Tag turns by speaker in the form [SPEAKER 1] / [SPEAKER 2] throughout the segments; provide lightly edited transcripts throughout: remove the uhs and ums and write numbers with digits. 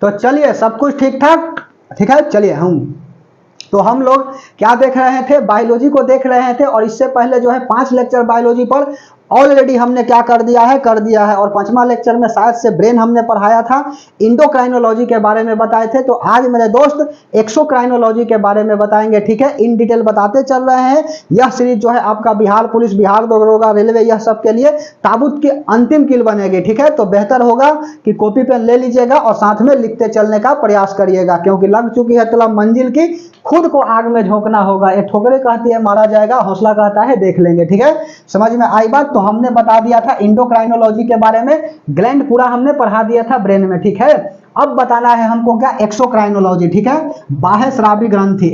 [SPEAKER 1] तो चलिए सब कुछ ठीक ठाक, ठीक है। चलिए हम लोग क्या देख रहे थे, बायोलॉजी को देख रहे थे, और इससे पहले जो है 5 लेक्चर बायोलॉजी पर ऑलरेडी हमने क्या कर दिया है, और 5वां लेक्चर में शायद से ब्रेन हमने पढ़ाया था, इंडोक्राइनोलॉजी के बारे में बताए थे। तो आज मेरे दोस्त एक्सोक्राइनोलॉजी के बारे में बताएंगे, ठीक है। इन डिटेल बताते चल रहे हैं। यह सीरीज जो है आपका बिहार पुलिस, बिहार दरोगा, रेलवे, यह सब के लिए ताबूत की अंतिम कील बनेगी, ठीक है। तो बेहतर होगा कि कॉपी पेन ले लीजिएगा और साथ में लिखते चलने का प्रयास करिएगा, क्योंकि लग चुकी है तलब मंजिल की, खुद को आग में झोंकना होगा। एक ठोकरे कहती है मारा जाएगा, हौसला कहता है देख लेंगे, ठीक है। समझ में आई बात। तो हमने बता दिया था इंडोक्राइनोलॉजी के बारे में, ग्लैंड पूरा हमने पढ़ा दिया था ब्रेन में, ठीक है। अब बताना है हमको क्या, एक्सोक्राइनोलॉजी, ठीक है। बाह्य स्रावी ग्रंथि,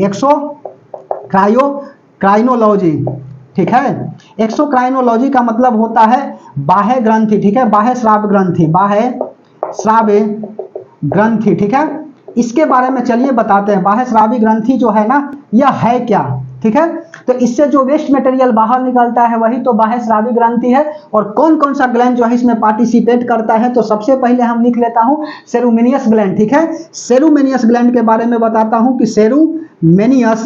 [SPEAKER 1] क्राइनोलॉजी, ठीक है। एक्सोक्राइनोलॉजी का मतलब होता है बाह्य ग्रंथि, ठीक है, बाह्य स्राव ग्रंथि, बाह्य स्रावी ग्रंथि, ठीक है। इसके बारे में चलिए बताते हैं। बाह्य स्रावी ग्रंथि जो है ना, यह है क्या, ठीक है। तो इससे जो वेस्ट मटेरियल बाहर निकलता है वही तो बाह्य स्रावी ग्रंथि है। और कौन कौन सा ग्लैंड जो है इसमें पार्टिसिपेट करता है, तो सबसे पहले हम लिख लेता हूं सेरुमेनियस ग्लैंड, ठीक है। सेरुमेनियस ग्लैंड के बारे में बताता हूं कि सेरुमेनियस,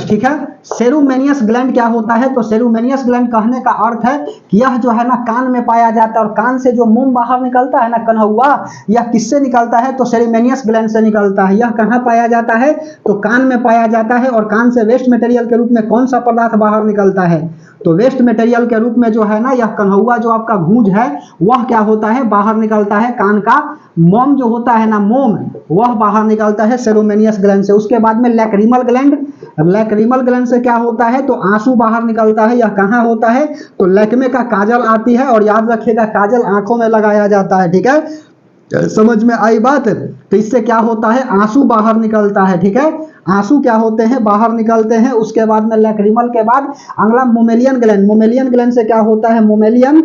[SPEAKER 1] ठीक है। सेरुमेनियस ग्लैंड क्या होता है, तो सेरुमेनियस ग्लैंड कहने का अर्थ है कि यह जो है ना कान में पाया जाता है, और कान से जो मोम बाहर निकलता है ना कन्हौआ, यह किससे निकलता है, तो सेरुमेनियस ग्लैंड से निकलता है। यह कहाँ पाया जाता है, तो कान में पाया जाता है। और कान से वेस्ट मटेरियल के रूप में कौन सा पदार्थ बाहर निकलता है, तो वेस्ट मटेरियल के रूप में जो है ना, यह कन्हौआ जो आपका गूंज है वह क्या होता है, बाहर निकलता है। कान का मोम जो होता है ना, मोम, वह बाहर निकलता है सेरुमेनियस ग्लैंड से। उसके बाद में लैक्रिमल ग्लैंड, लैक्रिमल ग्लैंड से क्या होता है, तो आंसू बाहर निकलता है। यह कहाँ होता है, तो लैक्मे का काजल आती है, और याद रखिएगा काजल आंखों में लगाया जाता है, ठीक है। समझ में आई बात। तो इससे क्या होता है, आंसू बाहर निकलता है, ठीक है। आंसू क्या होते हैं, बाहर निकलते हैं। उसके बाद में लैक्रिमल के बाद अगला मोमेलियन ग्लैंड, मोमेलियन ग्लैंड से क्या होता है, मोमेलियन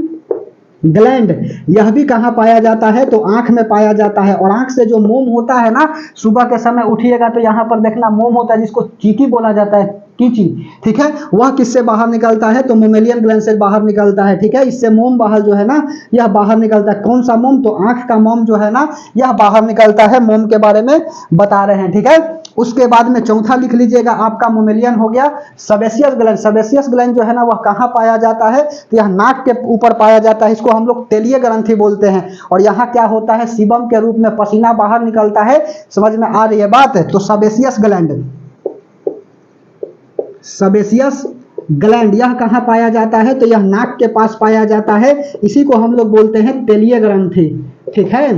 [SPEAKER 1] ग्लैंड, यह भी कहाँ पाया जाता है, तो आंख में पाया जाता है। और आंख से जो मोम होता है ना, सुबह के समय उठिएगा तो यहाँ पर देखना मोम होता है, जिसको चीकी बोला जाता है, कीची, ठीक है। वह किससे बाहर निकलता है, तो मोमेलियन ग्लैंड से बाहर निकलता है, ठीक है। इससे मोम बाहर जो है ना, यह बाहर निकलता है। कौन सा मोम, तो आंख का मोम जो है ना, यह बाहर निकलता है। मोम के बारे में बता रहे हैं, ठीक है। उसके बाद में चौथा लिख लीजिएगा आपका मोमेलियन हो गया सेबेसियस ग्लैंड। सेबेसियस ग्लैंड जो है ना, वह कहाँ पाया जाता है, तो यह नाक के ऊपर पाया जाता है। इसको हम लोग तेलीय ग्रंथि बोलते हैं। और यहाँ क्या होता है, सीबम के रूप में पसीना बाहर निकलता है। समझ में आ रही है बात। तो सेबेसियस ग्लैंड, सेबेसियस ग्लैंड यह कहाँ पाया जाता है, तो यह नाक के पास पाया जाता है। इसी को हम लोग बोलते हैं तेलीय ग्रंथि, ठीक है।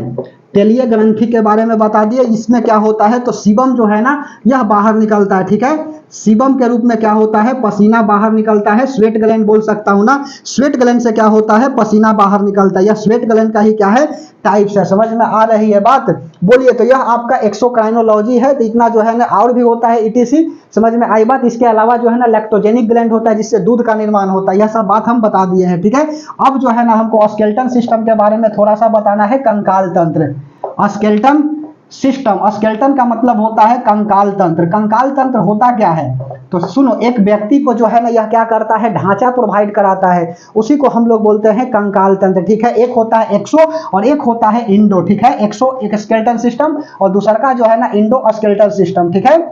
[SPEAKER 1] तेलीय ग्रंथि के बारे में बता दिए। इसमें क्या होता है, तो सीबम जो है ना, यह बाहर निकलता है, ठीक है। सीबम के रूप में क्या होता है, पसीना बाहर निकलता है। स्वेट ग्लैंड बोल सकता हूं ना, स्वेट ग्लैंड से क्या होता है, पसीना बाहर निकलता है। यह स्वेट ग्लैंड का ही क्या है, टाइप्स है। समझ में आ रही है बात, बोलिए। तो यह आपका एक्सोक्राइनोलॉजी है। तो इतना जो है ना, और भी होता है ईटीसी, समझ में आई बात। इसके अलावा जो है ना लैक्टोजेनिक ग्लैंड होता है, जिससे दूध का निर्माण होता है। यह सब बात हम बता दिए हैं, ठीक है। अब जो है ना हमको स्केलेटन सिस्टम के बारे में थोड़ा सा बताना है। कंकाल तंत्र, स्केलेटन सिस्टम, स्केलेटन का मतलब होता है कंकाल तंत्र। कंकाल तंत्र होता क्या है, तो सुनो, एक व्यक्ति को जो है ना, यह क्या करता है, ढांचा प्रोवाइड कराता है, उसी को हम लोग बोलते हैं कंकाल तंत्र, ठीक है। एक होता है एक्सो और एक होता है इंडो, ठीक है। एक्सो एक स्केलेटन सिस्टम और दूसरा का जो है ना इंडो स्केलेटन सिस्टम, ठीक है।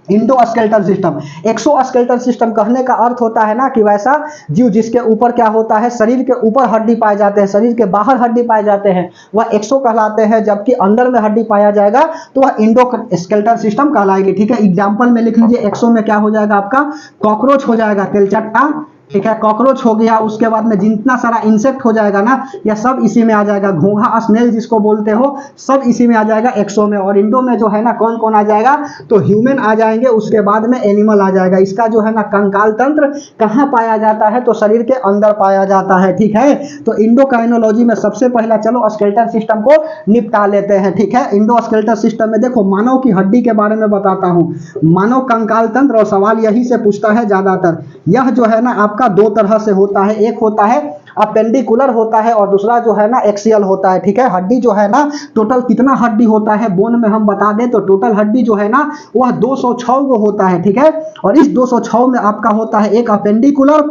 [SPEAKER 1] इंडो स्केलेटन सिस्टम, एक्सो स्केलेटन सिस्टम कहने का अर्थ होता है ना कि वैसा जीव जिसके ऊपर क्या होता है, शरीर के ऊपर हड्डी पाए जाते हैं, शरीर के बाहर हड्डी पाए जाते हैं, वह एक्सो कहलाते हैं। जबकि अंदर में हड्डी पाया जाएगा तो वह इंडो स्केलेटन सिस्टम कहलाएगी, ठीक है। एग्जाम्पल में लिख लीजिए, एक्सो में क्या हो जाएगा आपका, कॉकरोच हो जाएगा, तेलचट्टा, ठीक है, कॉकरोच हो गया। उसके बाद में जितना सारा इंसेक्ट हो जाएगा ना, यह सब इसी में आ जाएगा। घोंघा, स्नेल जिसको बोलते हो, सब इसी में आ जाएगा एक्सो में। और इंडो में जो है ना कौन कौन आ जाएगा, तो ह्यूमन आ जाएंगे, उसके बाद में एनिमल आ जाएगा। इसका जो है ना कंकाल तंत्र कहाँ पाया जाता है, तो शरीर के अंदर पाया जाता है, ठीक है। तो इंडोक्राइनोलॉजी में सबसे पहला चलो स्केलेटन सिस्टम को निपटा लेते हैं, ठीक है। इंडो स्केलेटन सिस्टम में देखो, मानव की हड्डी के बारे में बताता हूं, मानव कंकाल तंत्र, और सवाल यही से पूछता है ज्यादातर। यह जो है ना आपका दो तरह से होता है, एक होता है अपेंडिकुलर होता है और दूसरा जो है ना एक्सियल होता है, ठीक है। हड्डी जो है ना, टोटल कितना हड्डी होता है बोन में हम बता दें, तो टोटल हड्डी जो है ना वह 206 गो होता है, ठीक है। और इस 206 में आपका होता है एक अपेंडिकुलर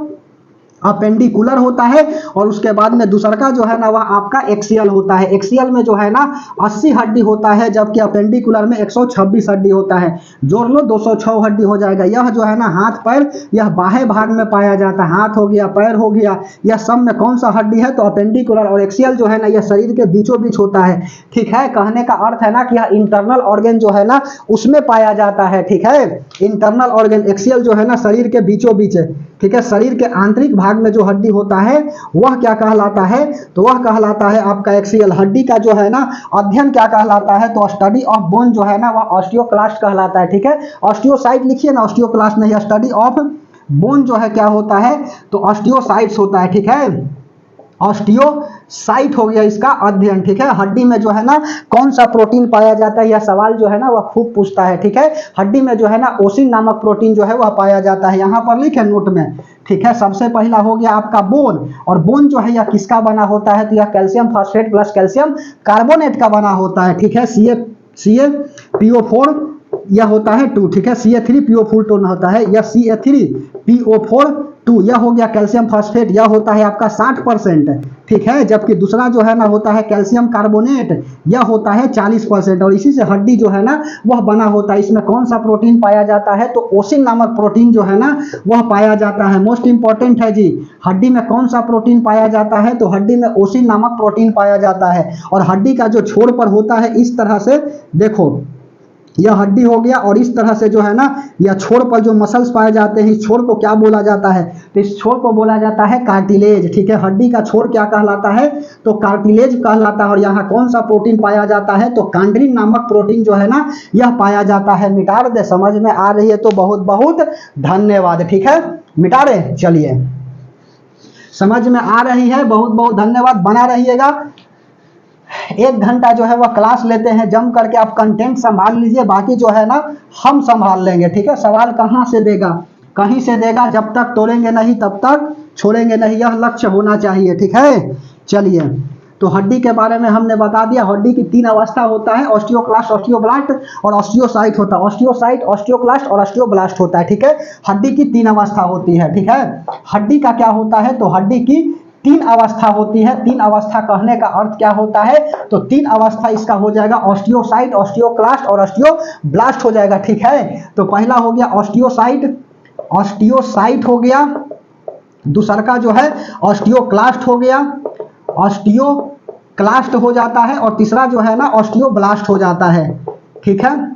[SPEAKER 1] अपेंडिकुलर होता है, और उसके बाद में दूसरा का जो है ना वह आपका एक्सियल होता है। एक्सियल में जो है ना 80 हड्डी होता है, जबकि अपेंडिकुलर में 126 हड्डी होता है। जोड़ लो 206 हड्डी हो जाएगा। यह जो है ना हाथ पैर, यह बाह्य भाग में पाया जाता है, हाथ हो गया, पैर हो गया, यह सब में कौन सा हड्डी है तो अपेंडिकुलर। और एक्सियल जो है ना यह शरीर के बीचों बीच होता है। ठीक है, कहने का अर्थ है ना कि यह इंटरनल ऑर्गन जो है ना उसमें पाया जाता है। ठीक है, इंटरनल ऑर्गन एक्सियल जो है ना शरीर के बीचों बीच है। ठीक है, शरीर के आंतरिक भाग में जो हड्डी होता है वह क्या कहलाता है तो वह कहलाता है आपका एक्सियल। हड्डी का जो है ना अध्ययन क्या कहलाता है तो स्टडी ऑफ बोन जो है ना वह ऑस्टियोक्लास्ट कहलाता है। ठीक है, ऑस्टियोसाइट लिखिए ना, ऑस्टियोक्लास्ट नहीं, स्टडी ऑफ बोन जो है क्या होता है तो ऑस्टियोसाइट्स होता है। ठीक है, ऑस्टियोसाइट हो गया इसका अध्ययन। ठीक है, हड्डी में जो है ना कौन सा प्रोटीन पाया जाता है, यह सवाल जो है ना वह खूब पूछता है। ठीक है, हड्डी में जो है ना ओसिन नामक प्रोटीन जो है वह पाया जाता है। यहाँ पर लिखे नोट में। ठीक है, सबसे पहला हो गया आपका बोन, और बोन जो है यह किसका बना होता है तो यह calcium phosphate plus calcium carbonate का बना होता है। ठीक है, CaPO4 यह होता है 2। ठीक है, CA3PO4 टोन होता है, यह CA3PO4 2 यह हो गया कैल्शियम फॉस्फेट, यह होता है आपका 60%। ठीक है, जबकि दूसरा जो है ना होता है कैल्शियम कार्बोनेट, यह होता है 40%। और इसी से हड्डी जो है ना वह बना होता है। इसमें कौन सा प्रोटीन पाया जाता है तो ओसिन नामक प्रोटीन जो है ना वह पाया जाता है। मोस्ट इंपॉर्टेंट है जी, हड्डी में कौन सा प्रोटीन पाया जाता है तो हड्डी में ओसिन नामक प्रोटीन पाया जाता है। और हड्डी का जो छोर पर होता है इस तरह से देखो, यह हड्डी हो गया, और इस तरह से जो है ना यह छोर पर जो मसल्स पाए जाते हैं, इस छोर को क्या बोला जाता है तो इस छोर को बोला जाता है कार्टिलेज। ठीक है, हड्डी का छोर क्या कहलाता है तो कार्टिलेज कहलाता है। और यहाँ कौन सा प्रोटीन पाया जाता है तो कांड्रिन नामक प्रोटीन जो है ना यह पाया जाता है। मिटा दे, समझ में आ रही है तो बहुत बहुत धन्यवाद। ठीक है, मिटा रहे, चलिए समझ में आ रही है, बहुत बहुत धन्यवाद, बना रहिएगा। 1 घंटा जो है वह क्लास लेते हैं जम करके, आप कंटेंट संभाल लीजिए, बाकी जो है ना हम संभाल लेंगे। ठीक है, सवाल कहाँ से देगा, कहीं से देगा, जब तक तोड़ेंगे नहीं तब तक छोड़ेंगे नहीं, यह लक्ष्य होना चाहिए। ठीक है, चलिए तो हड्डी के बारे में हमने बता दिया। हड्डी की 3 अवस्था होता है, ऑस्टियोक्लास्ट, ऑस्टियोब्लास्ट और ऑस्टियोसाइट होता है। ऑस्टियोसाइट, ऑस्टियोक्लास्ट और ऑस्टियोब्लास्ट होता है। ठीक है, हड्डी की 3 अवस्था होती है। ठीक है, हड्डी का क्या होता है तो हड्डी की 3 अवस्था होती है। 3 अवस्था कहने का अर्थ क्या होता है तो 3 अवस्था इसका हो जाएगा, ऑस्टियोसाइट, ऑस्टियोक्लास्ट और ऑस्टियोब्लास्ट हो जाएगा। ठीक है, तो पहला हो गया ऑस्टियोसाइट, ऑस्टियोसाइट हो गया, दूसरा का जो है ऑस्टियोक्लास्ट हो गया, ऑस्टियोक्लास्ट हो जाता है, और तीसरा जो है ना ऑस्टियोब्लास्ट हो जाता है। ठीक है,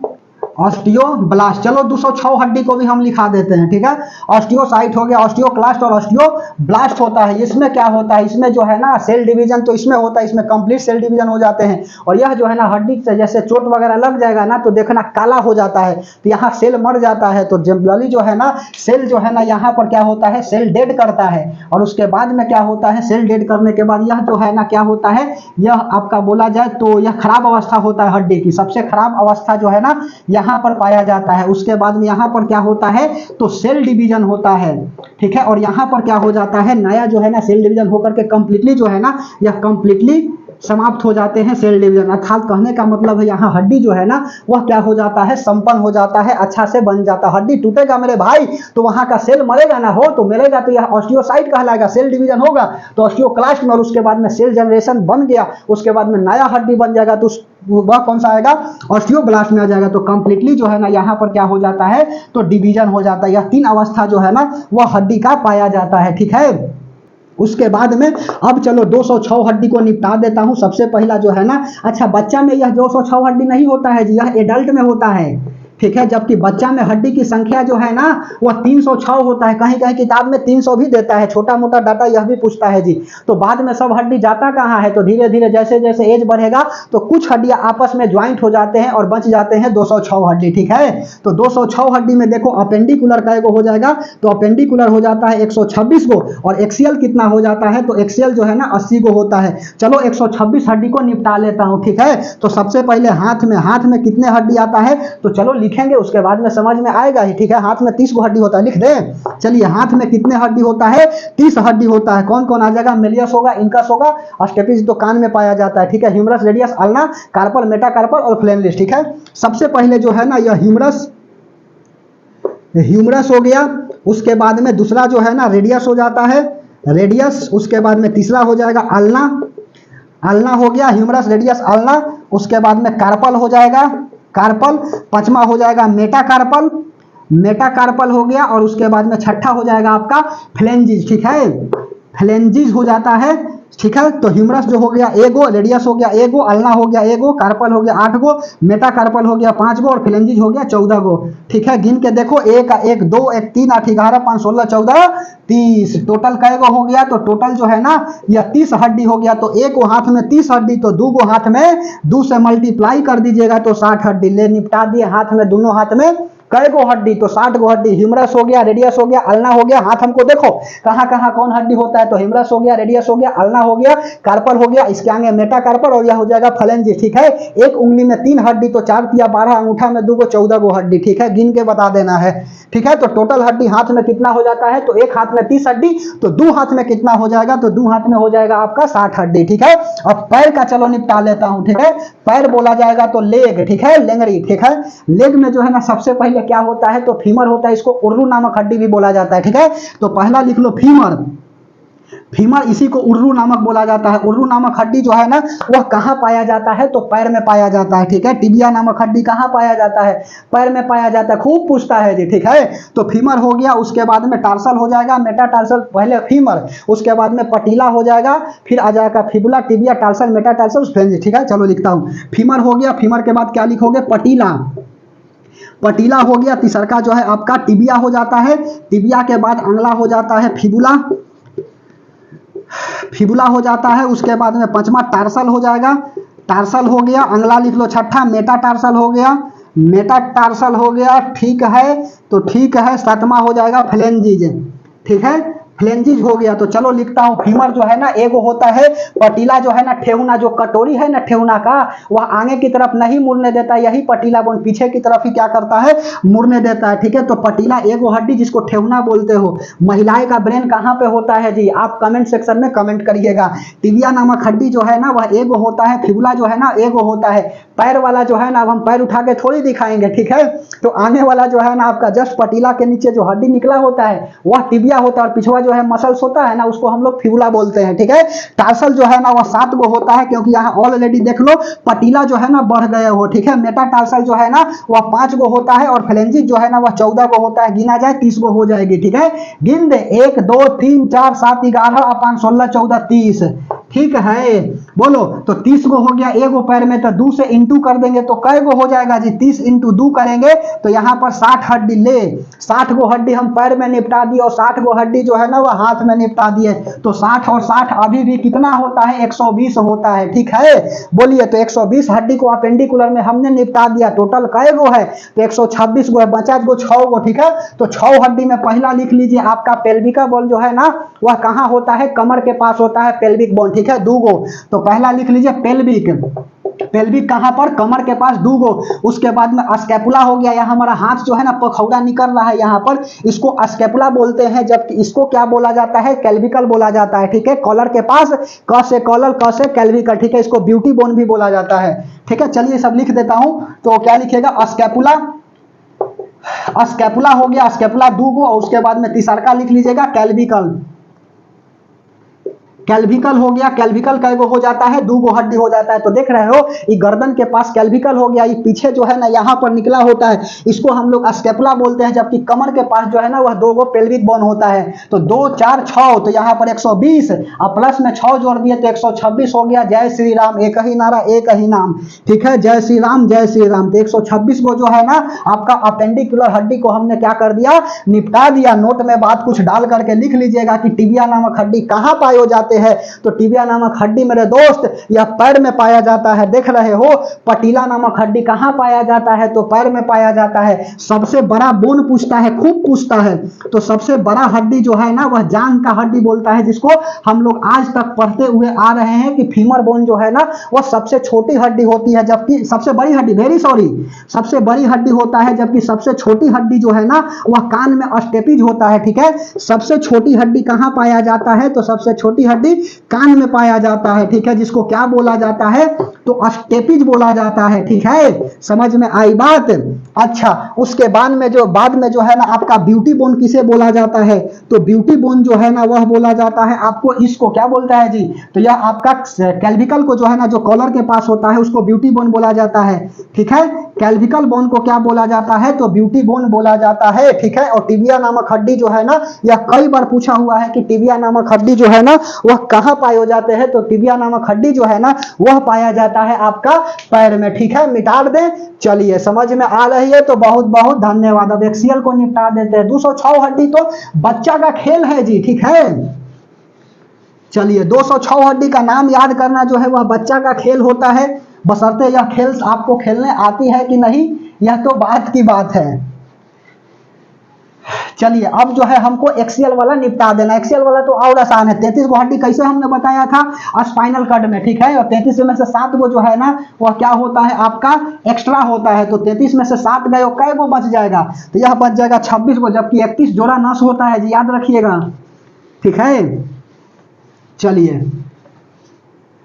[SPEAKER 1] ऑस्टियोब्लास्ट। चलो 206 हड्डी को भी हम लिखा देते हैं। ठीक है, ऑस्टियोसाइट हो गया, ऑस्टियोक्लास्ट और ऑस्टियोब्लास्ट होता है। इसमें क्या होता है, इसमें जो है ना सेल डिवीजन तो इसमें होता है, इसमें कंप्लीट सेल डिवीजन हो जाते हैं। और यह जो है ना हड्डी से जैसे चोट वगैरह लग जाएगा ना तो देखना काला हो जाता है, तो यहाँ सेल मर जाता है। तो जनरली जो है ना सेल जो है ना यहाँ पर क्या होता है, सेल डेड करता है। और उसके बाद में क्या होता है, सेल डेड करने के बाद यह जो है ना क्या होता है, यह आपका बोला जाए तो यह खराब अवस्था होता है हड्डी की। सबसे खराब अवस्था जो है ना यहाँ पर पाया जाता है। उसके बाद में यहाँ पर क्या होता है तो सेल डिवीजन होता है। ठीक है, और यहाँ पर क्या हो जाता है, नया जो है ना सेल डिवीजन होकर के कंप्लीटली जो है ना यह कंप्लीटली समाप्त हो जाते हैं सेल डिवीजन। अर्थात कहने का मतलब है यहाँ हड्डी जो है ना वह क्या हो जाता है, संपन्न हो जाता है, अच्छा से बन जाता है। हड्डी टूटेगा मेरे भाई तो वहाँ का सेल मरेगा ना, हो तो मिलेगा तो यह ऑस्टियोसाइट कहलाएगा, सेल डिवीजन होगा तो ऑस्टियोक्लास्ट में, और उसके बाद में सेल जनरेशन बन गया, उसके बाद में नया हड्डी बन जाएगा तो वह कौन सा आएगा, ऑस्टियोब्लास्ट में आ जाएगा। तो कंप्लीटली जो है ना यहाँ पर क्या हो जाता है तो डिवीजन हो जाता है। यह 3 अवस्था जो है ना वह हड्डी का पाया जाता है। ठीक है, उसके बाद में अब चलो 206 हड्डी को निपटा देता हूं। सबसे पहला जो है ना, अच्छा बच्चा में यह 206 हड्डी नहीं होता है जी, यह एडल्ट में होता है। ठीक है, जबकि बच्चा में हड्डी की संख्या जो है ना वह 306 होता है। कहीं कहीं किताब में 300 भी देता है, छोटा मोटा डाटा यह भी पूछता है जी। तो बाद में सब हड्डी जाता कहाँ है तो धीरे धीरे जैसे जैसे एज बढ़ेगा तो कुछ हड्डियां आपस में ज्वाइंट हो जाते हैं और बच जाते हैं 206 हड्डी। ठीक है, तो 206 हड्डी में देखो अपेंडिकुलर का एगो हो जाएगा, तो अपेंडिकुलर हो जाता है 126 गो, और एक्सियल कितना हो जाता है तो एक्सियल जो है ना 80 गो होता है। चलो 126 हड्डी को निपटा लेता हूँ। ठीक है, तो सबसे पहले हाथ में कितने हड्डी आता है तो चलो लिखेंगे, उसके बाद में समझ में आएगा ही। ठीक है, हाथ में 30 हड्डी होता है, लिख दे। चलिए हाथ में कितने हड्डी होता है, 30 हड्डी होता है। कौन कौन आ जाएगा, मेलियस होगा, इनकस होगा, स्टेपिस तो कान में पाया जाता है। ठीक है, humerus, radius, ulna, carpal, metacarpal और फ्लेमलेस। ठीक है, सबसे पहले जो है ना यह ह्यूमरस हो गया, उसके बाद में दूसरा जो है ना रेडियस हो जाता है, रेडियस, उसके बाद में तीसरा हो जाएगा अल्ना, अल्ना हो गया, ह्यूमरस रेडियस अल्ना, उसके बाद में कार्पल हो जाएगा, कार्पल, पांचवा हो जाएगा मेटाकार्पल, मेटाकार्पल हो गया, और उसके बाद में छठा हो जाएगा आपका फ्लेंजिज, ठीक है, फ्लेंजिज हो जाता है, ठीक है। तो ह्यूमरस जो हो गया एगो, रेडियस हो गया एगो, अल्ना हो गया एगो, कार्पल हो गया 8 गो, मेटाकार्पल हो गया 5 गो, और फ्लेंजिज हो गया 14 गो, ठीक है। गिन के देखो, 1 1 2 1 3 8 11 5 16 14 30, टोटल कै गो हो गया? तो टोटल जो है ना यह 30 हड्डी हो गया। तो एक गो हाथ में 30 हड्डी, तो 2 गो हाथ में 2 से मल्टीप्लाई कर दीजिएगा तो 60 हड्डी, ले निपटा दिए हाथ में, दोनों हाथ में कै गो हड्डी? तो 60 गो हड्डी। ह्यूमरस हो गया, रेडियस हो गया, अल्ना हो गया, हाथ हमको देखो कहाँ कहाँ कौन हड्डी होता है, तो ह्यूमरस हो गया, रेडियस हो गया, अल्ना हो गया, कार्पल हो गया, इसके आगे मेटाकार्पल, और यह हो जाएगा फ्लेंजिज, ठीक है। एक उंगली में 3 हड्डी, तो 4 तिया 12, अंगूठा में 2 गो 14 गो हड्डी, ठीक है, गिन के बता देना है, ठीक है। तो टोटल हड्डी हाथ में कितना हो जाता है? तो एक हाथ में 30 हड्डी, तो 2 हाथ में कितना हो जाएगा? तो 2 हाथ में हो जाएगा आपका 60 हड्डी, ठीक है। अब पैर का चलो निपटा लेता हूं, ठीक है। पैर बोला जाएगा तो लेग, ठीक है, लेंगड़ी, ठीक है। लेग में जो है ना सबसे पहले क्या होता है? तो फीमर होता है, इसको उर्रू नामक हड्डी भी बोला जाता है, ठीक है। तो पहला लिख लो फीमर, फीमर, इसी को उर्रू नामक बोला जाता है। उर्रू नामक हड्डी जो है ना वह कहाँ पाया जाता है? तो पैर में पाया जाता है, ठीक है। टिबिया नामक हड्डी कहाँ पाया जाता है? पैर में पाया जाता है, खूब पूछता है जी, ठीक है। तो फीमर हो गया, उसके बाद में टार्सल हो जाएगा, मेटाटार्सल, पहले फीमर, उसके बाद में पटीला हो जाएगा, फिर आ जाएगा फिबुला, टिबिया, टार्सल, मेटाटार्सल, फ्लेंजिज, ठीक है। चलो लिखता हूँ, फीमर हो गया, फीमर के बाद क्या लिखोगे? पटीला, पटीला हो गया, तीसरा जो है आपका टिबिया हो जाता है, टिबिया के बाद अगला हो जाता है फिबुला, फिबुला हो जाता है, उसके बाद में पांचवा टार्सल हो जाएगा, टार्सल हो गया, अगला लिख लो छठा मेटाटार्सल हो गया, मेटाटार्सल हो गया, ठीक है। तो ठीक है, सातवां हो जाएगा फ्लेंजिज, ठीक है, फ्लेंजिज हो गया। तो चलो लिखता हूँ, फीमर जो है ना एगो होता है, पटीला जो है ना ठेहुना, जो कटोरी है ना ठेहुना का, वह आगे की तरफ नहीं मुड़ने देता, यही पटीला बोन पीछे की तरफ ही क्या करता है? मुड़ने देता है, ठीक है। तो पटीला एगो हड्डी जिसको ठेहुना बोलते हो। महिलाएं का ब्रेन कहाँ पे होता है जी? आप कमेंट सेक्शन में कमेंट करिएगा। टिबिया नामक हड्डी जो है ना वह एगो होता है, फिबुला जो है ना एगो होता है। पैर वाला जो है ना, अब हम पैर उठा के थोड़ी दिखाएंगे, ठीक है। तो आने वाला जो है ना आपका जस्ट पटीला के नीचे जो हड्डी निकला होता है वह टिबिया होता है, और पिछवा जो है मसल्स होता है ना उसको हम लोग फिबुला बोलते हैं, ठीक है। टार्सल जो है ना वह 7 गो होता है, क्योंकि यहाँ ऑलरेडी देख लो पटीला जो है ना बढ़ गए हो, ठीक है। मेटाटार्सल जो है ना वह 5 गो होता है, और फ्लेंजिज जो है ना वह 14 गो होता है, गिना जाए 30 गो हो जाएगी, ठीक है। गिन दे, 1 2 3 4 7 11 5 16 14 30, ठीक है। बोलो, तो 30 गो हो गया एगो पैर में, तो 2 से इंटू कर देंगे तो कै गो हो जाएगा जी? 30 इंटू 2 करेंगे तो यहाँ पर 60 हड्डी, ले 60 गो हड्डी हम पैर में निपटा दिए, और 60 गो हड्डी जो है ना वह हाथ में निपटा दिए। तो 60 और 60 अभी भी कितना होता है? 120 होता है, ठीक है। बोलिए, तो 120 हड्डी को अपेंडिकुलर में हमने निपटा दिया। टोटल कै गो है? तो 126 गो है, बचा गो 6 गो, ठीक है। तो 6 हड्डी में पहला लिख लीजिए आपका पेल्विका बोन जो है ना वह कहाँ होता है? कमर के पास होता है पेल्विक बोन, ठीक है, 2 गो। तो पहला लिख लीजिए पेल्विक, पेल्विक कहां पर? कमर के पास 2 गो। उसके बाद में स्कैपुला हो गया, यहाँ हमारा हाथ जो है ना पखौड़ा निकल रहा है यहाँ पर, इसको स्कैपुला बोलते हैं, जबकि इसको क्या बोला जाता है? कैल्विकल बोला जाता है, ठीक है। कॉलर के पास क से कॉलर, क से कैल्विकल, ठीक है। इसको ब्यूटी बोन भी बोला जाता है, ठीक है। चलिए सब लिख देता हूं, तो क्या लिखेगा? स्कैपुला, स्कैपुला हो गया, स्कैपुला 2 गो, और उसके बाद में तीसरा लिख लीजिएगा कैल्विकल, कैल्विकल हो गया। कैल्विकल का हो जाता है 2 गो हड्डी हो जाता है। तो देख रहे हो ये गर्दन के पास कैल्विकल हो गया, ये पीछे जो है ना यहाँ पर निकला होता है, इसको हम लोग स्कैपुला बोलते हैं, जबकि कमर के पास जो है ना वह 2 गो पेल्विक बोन होता है। तो 2 4 6, तो यहाँ पर 120, और प्लस में 6 जोड़ दिए तो 126 हो गया। जय श्री राम, एक ही नारा एक ही नाम, ठीक है। जय श्री राम, जय श्री राम। तो 126 गो जो है ना आपका अपेंडिकुलर हड्डी को हमने क्या कर दिया? निपटा दिया। नोट में बात कुछ डाल करके लिख लीजिएगा कि टिबिया नामक हड्डी कहाँ पाए जाते है। तो टिबिया नामक हड्डी मेरे दोस्त यह पैर में पाया जाता है, देख रहे हो। पटीला नामक हड्डी कहां पाया जाता है? तो पैर में पाया जाता है। सबसे बड़ा बोन पूछता है, खूब पूछता है। तो सबसे बड़ा हड्डी जो है ना वह जांघ का हड्डी बोलता है, जिसको हम लोग आज तक पढ़ते हुए आ रहे हैं कि फीमर बोन जो है ना वह सबसे छोटी हड्डी होती है, जबकि सबसे बड़ी हड्डी, वेरी सॉरी, सबसे बड़ी हड्डी होता है, जबकि सबसे छोटी हड्डी जो है ना वह कान में स्टेपिज होता है, ठीक है। सबसे छोटी हड्डी कहां पाया जाता है? तो सबसे छोटी हड्डी कान में पाया जाता है, ठीक है, जिसको क्या बोला जाता है? तो स्टेपिज बोला जाता है, ठीक है, समझ में आई बात। अच्छा, उसके बाद में जो है ना आपका ब्यूटी बोन किसे बोला जाता है, तो ब्यूटी बोन जो है ना वह बोला जाता है आपको, इसको क्या बोलता है जी, तो यह आपका कैल्विकल को जो है ना जो कॉलर के पास होता है उसको ब्यूटी बोन बोला जाता है, ठीक है। कैल्विकल बोन को क्या बोला जाता है, तो ब्यूटी बोन बोला जाता है, ठीक है। और टिबिया नामक हड्डी जो है ना, यह कई बार पूछा हुआ है कि टिबिया नामक हड्डी जो है ना वह कहाँ पाए जाते हैं, तो टिबिया नामक हड्डी जो है ना वह पाया जाता है आपका पैर में, ठीक है। मिटा दें, चलिए समझ में आ रही है, तो बहुत बहुत धन्यवाद। अब एक्सियल को निपटा देते हैं। 206 हड्डी तो बच्चा का खेल है जी, ठीक है। चलिए 206 हड्डी का नाम याद करना जो है वह बच्चा का खेल होता है, बशर्ते यह खेल आपको खेलने आती है कि नहीं, यह तो बात की बात है। चलिए अब जो है हमको एक्सियल वाला निपटा देना। एक्सियल वाला तो और आसान है। 33 गो हड्डी कैसे हमने बताया था, स्पाइनल कॉर्ड में, ठीक है। और 33 में से 7 गो जो है ना वह क्या होता है आपका एक्स्ट्रा होता है। तो 33 में से 7 गए, कै गो बच जाएगा, तो यह बच जाएगा 26 गो, जबकि 31 जोड़ा नस होता है जी, याद रखिएगा, ठीक है। चलिए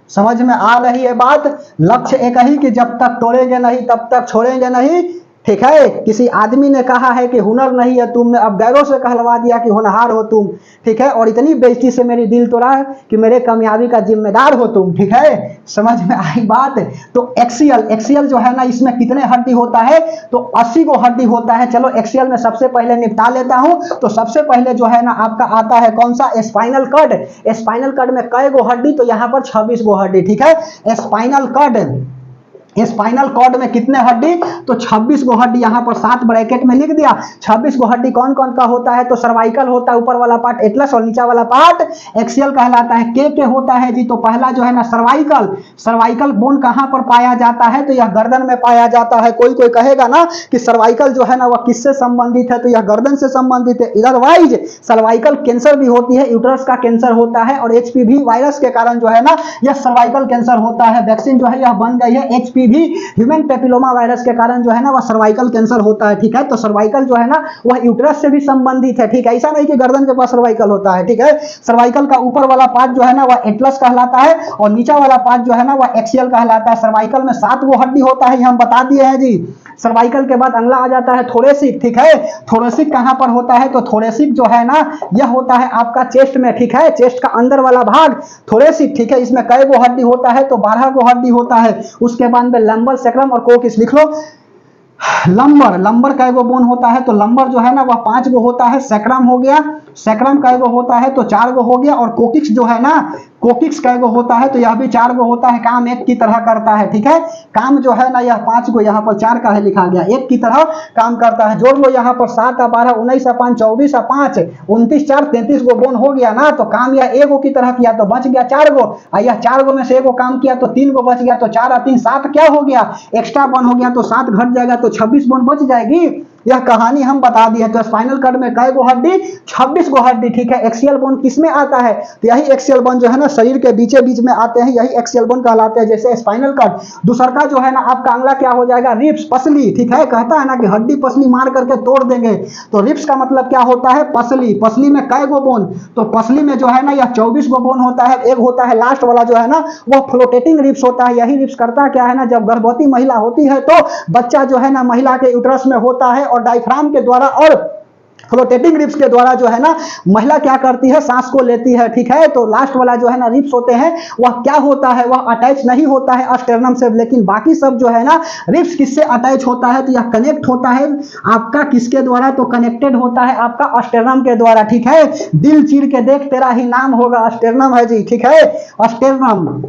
[SPEAKER 1] समझ में आ रही है बात। लक्ष्य एक ही कि जब तक तोड़ेंगे नहीं तब तक छोड़ेंगे नहीं, ठीक है। किसी आदमी ने कहा है कि हुनर नहीं है तुम में, अब गैरों से कहलवा दिया कि होनहार हो तुम, ठीक है। और इतनी बेइज्जती से मेरी दिल तोड़ा कि मेरे कामयाबी का जिम्मेदार हो तुम, ठीक है। समझ में आई बात। तो एक्सियल जो है ना इसमें कितने हड्डी होता है, तो 80 को हड्डी होता है। चलो एक्सियल में सबसे पहले निपटा लेता हूं। तो सबसे पहले जो है ना आपका आता है कौन सा, स्पाइनल कॉर्ड। स्पाइनल कॉर्ड में कै गो हड्डी, तो यहाँ पर 26 गो हड्डी, ठीक है। स्पाइनल कॉर्ड में कितने हड्डी, तो 26 गो हड्डी, यहाँ पर 7 ब्रैकेट में लिख दिया। 26 गो हड्डी कौन कौन का होता है, तो सर्वाइकल होता है, ऊपर वाला पार्ट एटलस और नीचा वाला पार्ट एक्सियल कहलाता है। के होता है जी, तो पहला जो है ना सर्वाइकल बोन कहाँ पर पाया जाता है, तो यह गर्दन में पाया जाता है। कोई कहेगा ना कि सर्वाइकल जो है ना वह किससे संबंधित है, तो यह गर्दन से संबंधित है। इधरवाइज सर्वाइकल कैंसर भी होती है, यूट्रस का कैंसर होता है, और HPV वायरस के कारण जो है ना यह सर्वाइकल कैंसर होता है। वैक्सीन जो है यह बन गई है HPV ह्यूमन पेपिलोमा वायरस के कारण जो है ना वह सर्वाइकल कैंसर होता है, ठीक है। तो सर्वाइकल जो है ना वह यूट्रस से भी संबंधित है, ठीक है। ऐसा नहीं कि गर्दन के पास सर्वाइकल होता है, ठीक है। सर्वाइकल का ऊपर वाला पार्ट जो है ना वह एटलस कहलाता है, और नीचा वाला पार्ट जो है ना वह एक्सियल कहलाता है। सर्वाइकल में 7 गो हड्डी होता है, हम बता दिए हैं जी। सर्वाइकल के बाद अगला आ जाता है थोरेसिक, ठीक है। थोरेसिक कहां पर होता है, तो थोरेसिक जो है ना यह होता है आपका चेस्ट में, ठीक है। चेस्ट का अंदर वाला भाग थोरेसिक, ठीक है। इसमें कै गो हड्डी होता है, तो 12 गो हड्डी होता है। उसके बाद में लंबर, सेक्रम और कोकिस लिख लो। लंबर कै गो बोन होता है, तो लंबर जो है ना वह 5 गो होता है। सेक्रम हो गया, सेक्रम कै गो होता है, तो 4 गो हो गया। और कोकिक्स जो है ना, कोकिक्स कै गो होता है, तो यह भी 4 गो होता है। काम एक की तरह करता है, ठीक है। काम जो है ना यह 5 गो, यहाँ पर 4 का है लिखा गया, एक की तरह काम करता है। जोड़ लो यहाँ पर 7 और 12, 19 और 5, 24 और 5, 29, 4, 33 गो बोन हो गया ना। तो काम यह एगो की तरह किया तो बच गया 4 गो, और यह 4 गो में से एगो काम किया तो 3 गो बच गया। तो 4 और 3 7 क्या हो गया, एक्स्ट्रा बोन हो गया, तो 7 घट जाएगा, तो 26 बोन बच जाएगी। यह कहानी हम बता दी है। तो स्पाइनल कॉर्ड में कै गो हड्डी, 26 गो हड्डी, ठीक है। एक्सियल बोन किसमें आता है, तो यही एक्सियल बोन जो है ना शरीर के बीच में आते हैं, यही एक्सियल बोन कहलाते हैं, जैसे स्पाइनल कॉर्ड। दूसरा का जो है ना आपका अगला क्या हो जाएगा, रिब्स, पसली, ठीक है। कहता है ना कि हड्डी पसली मार करके तोड़ देंगे, तो रिब्स का मतलब क्या होता है, पसली। पसली में कै गो बोन, तो पसली में जो है ना यह 24 गो बोन होता है। एक होता है लास्ट वाला जो है ना वह फ्लोटेटिंग रिब्स होता है। यही रिब्स करता क्या है ना, जब गर्भवती महिला होती है तो बच्चा जो है ना महिला के यूट्रस में होता है, और डायफ्राम के द्वारा और फ्लोटेटिंग रिब्स के द्वारा जो है ना महिला क्या करती है, सांस को लेती है, ठीक है। तो लास्ट वाला जो है ना रिब्स होते हैं, वह क्या होता है, वह अटैच नहीं होता है स्टेर्नम से। लेकिन बाकी सब जो है ना रिब्स किससे अटैच होता है, तो यह कनेक्ट होता है आपका किसके द्वारा, तो कनेक्टेड होता है आपका स्टेर्नम के द्वारा, ठीक है। दिल चीर के देख तेरा ही नाम होगा, स्टेर्नम है जी, ठीक है। स्टेर्नम,